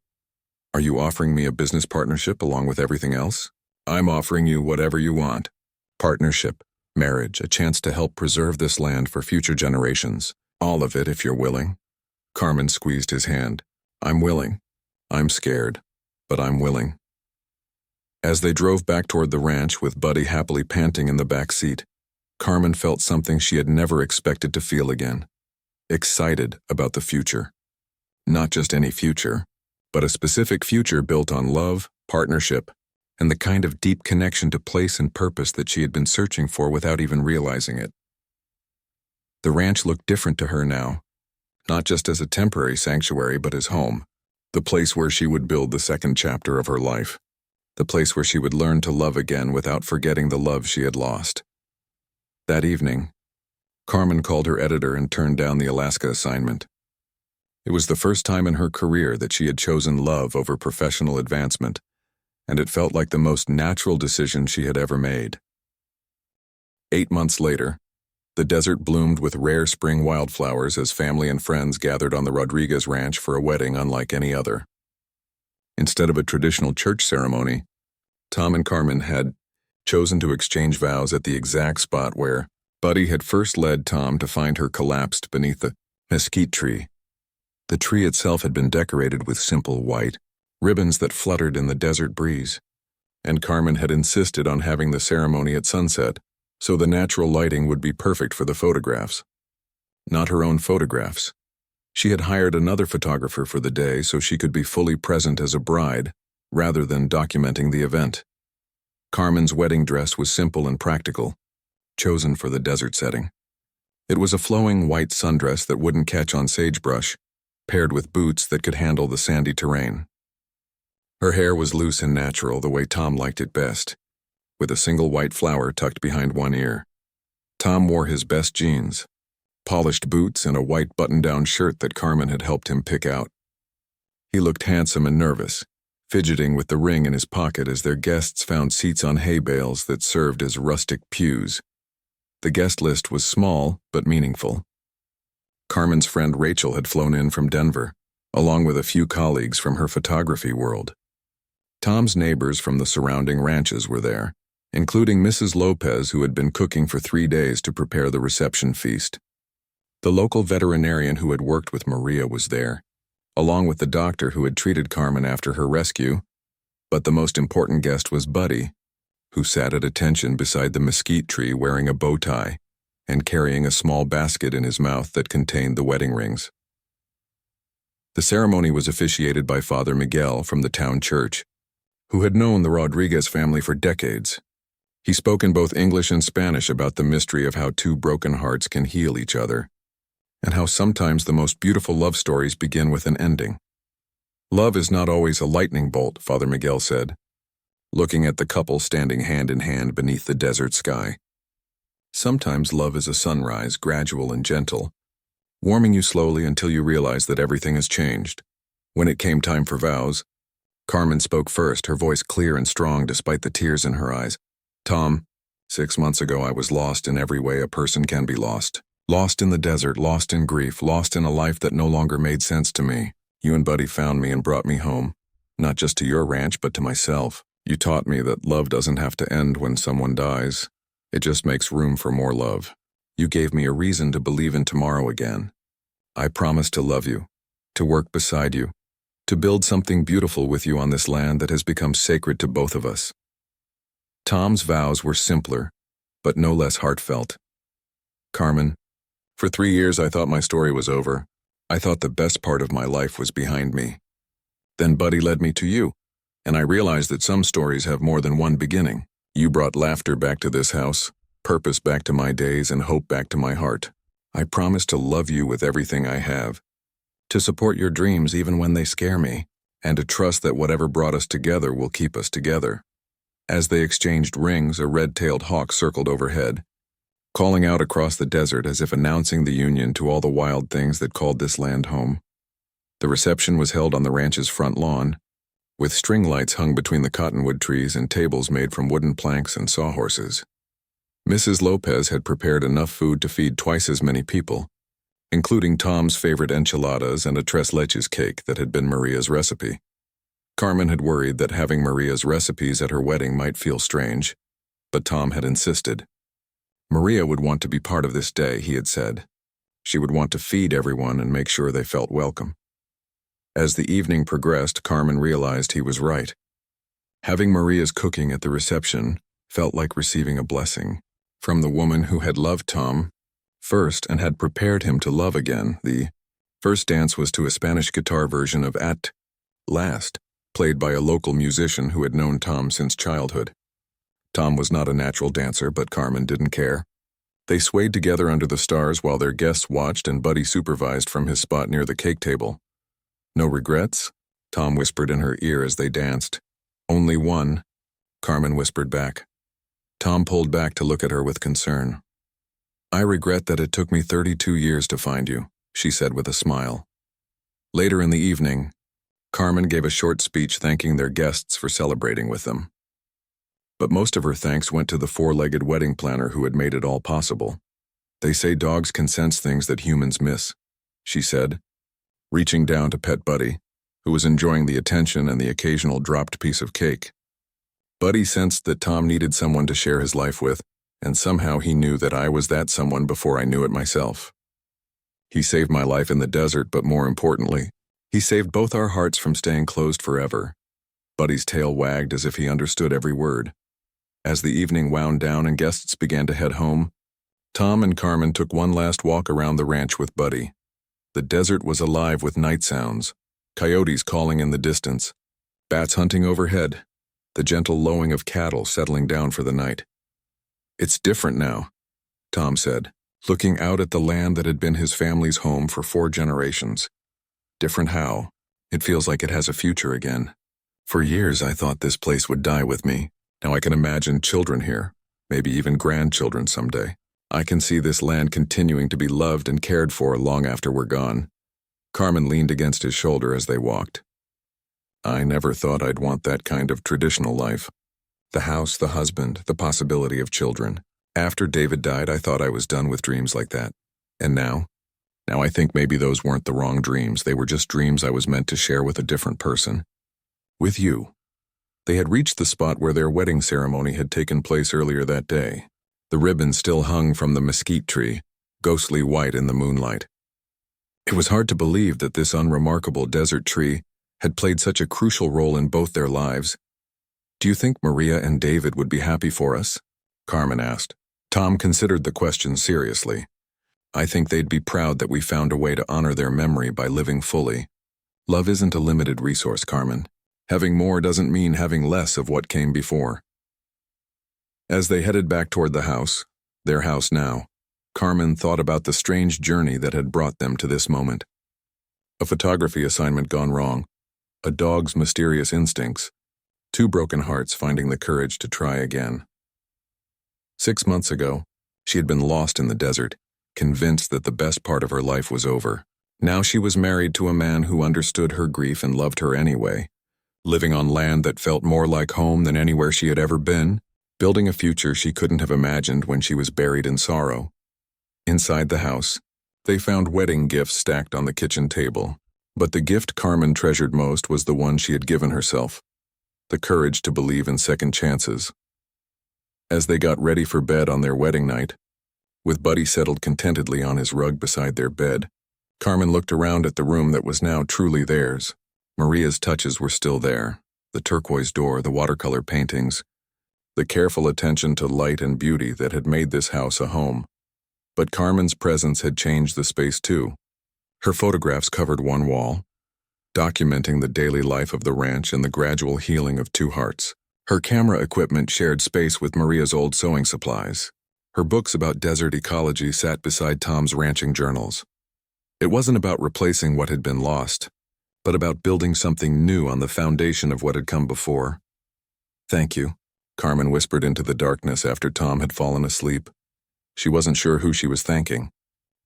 Are you offering me a business partnership along with everything else? I'm offering you whatever you want. Partnership, marriage, a chance to help preserve this land for future generations. All of it if you're willing. Carmen squeezed his hand. I'm willing. I'm scared, but I'm willing. As they drove back toward the ranch with Buddy happily panting in the back seat, Carmen felt something she had never expected to feel again. Excited about the future. Not just any future, but a specific future built on love, partnership, and the kind of deep connection to place and purpose that she had been searching for without even realizing it. The ranch looked different to her now, not just as a temporary sanctuary but as home, the place where she would build the second chapter of her life, the place where she would learn to love again without forgetting the love she had lost. That evening, Carmen called her editor and turned down the Alaska assignment. It was the first time in her career that she had chosen love over professional advancement, and it felt like the most natural decision she had ever made. 8 months later, the desert bloomed with rare spring wildflowers as family and friends gathered on the Rodriguez ranch for a wedding unlike any other. Instead of a traditional church ceremony, Tom and Carmen had chosen to exchange vows at the exact spot where Buddy had first led Tom to find her collapsed beneath the mesquite tree. The tree itself had been decorated with simple white ribbons that fluttered in the desert breeze, and Carmen had insisted on having the ceremony at sunset, so the natural lighting would be perfect for the photographs. Not her own photographs. She had hired another photographer for the day so she could be fully present as a bride, rather than documenting the event. Carmen's wedding dress was simple and practical, chosen for the desert setting. It was a flowing white sundress that wouldn't catch on sagebrush, paired with boots that could handle the sandy terrain. Her hair was loose and natural the way Tom liked it best, with a single white flower tucked behind one ear. Tom wore his best jeans, polished boots, and a white button-down shirt that Carmen had helped him pick out. He looked handsome and nervous, fidgeting with the ring in his pocket as their guests found seats on hay bales that served as rustic pews. The guest list was small but meaningful. Carmen's friend Rachel had flown in from Denver, along with a few colleagues from her photography world. Tom's neighbors from the surrounding ranches were there, including Mrs. Lopez, who had been cooking for 3 days to prepare the reception feast. The local veterinarian who had worked with Maria was there, along with the doctor who had treated Carmen after her rescue, but the most important guest was Buddy, who sat at attention beside the mesquite tree wearing a bow tie and carrying a small basket in his mouth that contained the wedding rings. The ceremony was officiated by Father Miguel from the town church, who had known the Rodriguez family for decades. He spoke in both English and Spanish about the mystery of how two broken hearts can heal each other, and how sometimes the most beautiful love stories begin with an ending. Love is not always a lightning bolt, Father Miguel said, looking at the couple standing hand in hand beneath the desert sky. Sometimes love is a sunrise, gradual and gentle, warming you slowly until you realize that everything has changed. When it came time for vows, Carmen spoke first, her voice clear and strong despite the tears in her eyes. Tom, 6 months ago I was lost in every way a person can be lost. Lost in the desert, lost in grief, lost in a life that no longer made sense to me. You and Buddy found me and brought me home, not just to your ranch but to myself. You taught me that love doesn't have to end when someone dies. It just makes room for more love. You gave me a reason to believe in tomorrow again. I promise to love you, to work beside you, to build something beautiful with you on this land that has become sacred to both of us. Tom's vows were simpler, but no less heartfelt. Carmen, for 3 years I thought my story was over. I thought the best part of my life was behind me. Then Buddy led me to you, and I realized that some stories have more than one beginning. You brought laughter back to this house, purpose back to my days, and hope back to my heart. I promise to love you with everything I have, to support your dreams even when they scare me. and to trust that whatever brought us together will keep us together. As they exchanged rings, a red-tailed hawk circled overhead, calling out across the desert as if announcing the union to all the wild things that called this land home. The reception was held on the ranch's front lawn, with string lights hung between the cottonwood trees and tables made from wooden planks and sawhorses. Mrs. Lopez had prepared enough food to feed twice as many people, including Tom's favorite enchiladas and a tres leches cake that had been Maria's recipe. Carmen had worried that having Maria's recipes at her wedding might feel strange, but Tom had insisted. Maria would want to be part of this day, he had said. She would want to feed everyone and make sure they felt welcome. As the evening progressed, Carmen realized he was right. Having Maria's cooking at the reception felt like receiving a blessing from the woman who had loved Tom first and had prepared him to love again. The first dance was to a Spanish guitar version of At Last, played by a local musician who had known Tom since childhood. Tom was not a natural dancer, but Carmen didn't care. They swayed together under the stars while their guests watched and Buddy supervised from his spot near the cake table. "No regrets?" Tom whispered in her ear as they danced. "Only one," Carmen whispered back. Tom pulled back to look at her with concern. "I regret that it took me 32 years to find you," she said with a smile. Later in the evening, Carmen gave a short speech thanking their guests for celebrating with them. But most of her thanks went to the four-legged wedding planner who had made it all possible. "They say dogs can sense things that humans miss," she said, reaching down to pet Buddy, who was enjoying the attention and the occasional dropped piece of cake. Buddy sensed that Tom needed someone to share his life with, and somehow he knew that I was that someone before I knew it myself. He saved my life in the desert, but more importantly, he saved both our hearts from staying closed forever. Buddy's tail wagged as if he understood every word. As the evening wound down and guests began to head home, Tom and Carmen took one last walk around the ranch with Buddy. The desert was alive with night sounds, coyotes calling in the distance, bats hunting overhead, the gentle lowing of cattle settling down for the night. "It's different now," Tom said, looking out at the land that had been his family's home for 4 generations. "Different how? It feels like it has a future again. For years I thought this place would die with me. Now I can imagine children here, maybe even grandchildren someday. I can see this land continuing to be loved and cared for long after we're gone." Carmen leaned against his shoulder as they walked. "I never thought I'd want that kind of traditional life. The house, the husband, the possibility of children. After David died, I thought I was done with dreams like that. And now I think maybe those weren't the wrong dreams. They were just dreams I was meant to share with a different person. With you." They had reached the spot where their wedding ceremony had taken place earlier that day. The ribbon still hung from the mesquite tree, ghostly white in the moonlight. It was hard to believe that this unremarkable desert tree had played such a crucial role in both their lives. "Do you think Maria and David would be happy for us?" Carmen asked. Tom considered the question seriously. "I think they'd be proud that we found a way to honor their memory by living fully. Love isn't a limited resource, Carmen. Having more doesn't mean having less of what came before." As they headed back toward the house, their house now, Carmen thought about the strange journey that had brought them to this moment. A photography assignment gone wrong, a dog's mysterious instincts, 2 broken hearts finding the courage to try again. 6 months ago, she had been lost in the desert, convinced that the best part of her life was over. Now she was married to a man who understood her grief and loved her anyway, living on land that felt more like home than anywhere she had ever been, building a future she couldn't have imagined when she was buried in sorrow. Inside the house, they found wedding gifts stacked on the kitchen table, but the gift Carmen treasured most was the one she had given herself, the courage to believe in second chances. As they got ready for bed on their wedding night, with Buddy settled contentedly on his rug beside their bed, Carmen looked around at the room that was now truly theirs. Maria's touches were still there, the turquoise door, the watercolor paintings, the careful attention to light and beauty that had made this house a home. But Carmen's presence had changed the space too. Her photographs covered one wall, documenting the daily life of the ranch and the gradual healing of 2 hearts. Her camera equipment shared space with Maria's old sewing supplies. Her books about desert ecology sat beside Tom's ranching journals. It wasn't about replacing what had been lost, but about building something new on the foundation of what had come before. "Thank you," Carmen whispered into the darkness after Tom had fallen asleep. She wasn't sure who she was thanking.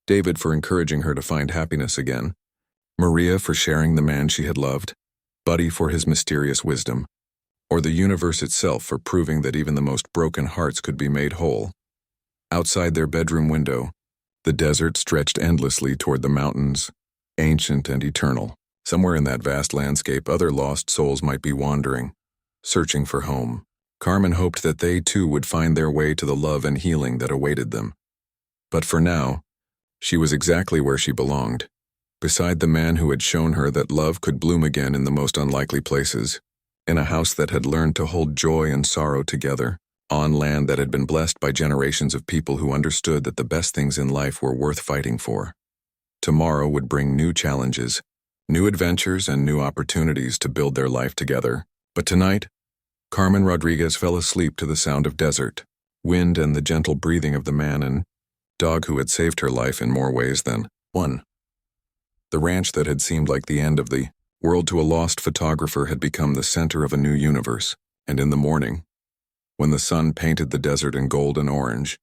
David for encouraging her to find happiness again, Maria for sharing the man she had loved, Buddy for his mysterious wisdom, or the universe itself for proving that even the most broken hearts could be made whole. Outside their bedroom window, the desert stretched endlessly toward the mountains, ancient and eternal. Somewhere in that vast landscape, other lost souls might be wandering, searching for home. Carmen hoped that they too would find their way to the love and healing that awaited them. But for now, she was exactly where she belonged, beside the man who had shown her that love could bloom again in the most unlikely places, in a house that had learned to hold joy and sorrow together, on land that had been blessed by generations of people who understood that the best things in life were worth fighting for. Tomorrow would bring new challenges, new adventures, and new opportunities to build their life together. But tonight, Carmen Rodriguez fell asleep to the sound of desert, wind, and the gentle breathing of the man and dog who had saved her life in more ways than one. The ranch that had seemed like the end of the world to a lost photographer had become the center of a new universe, and in the morning, when the sun painted the desert in gold and orange,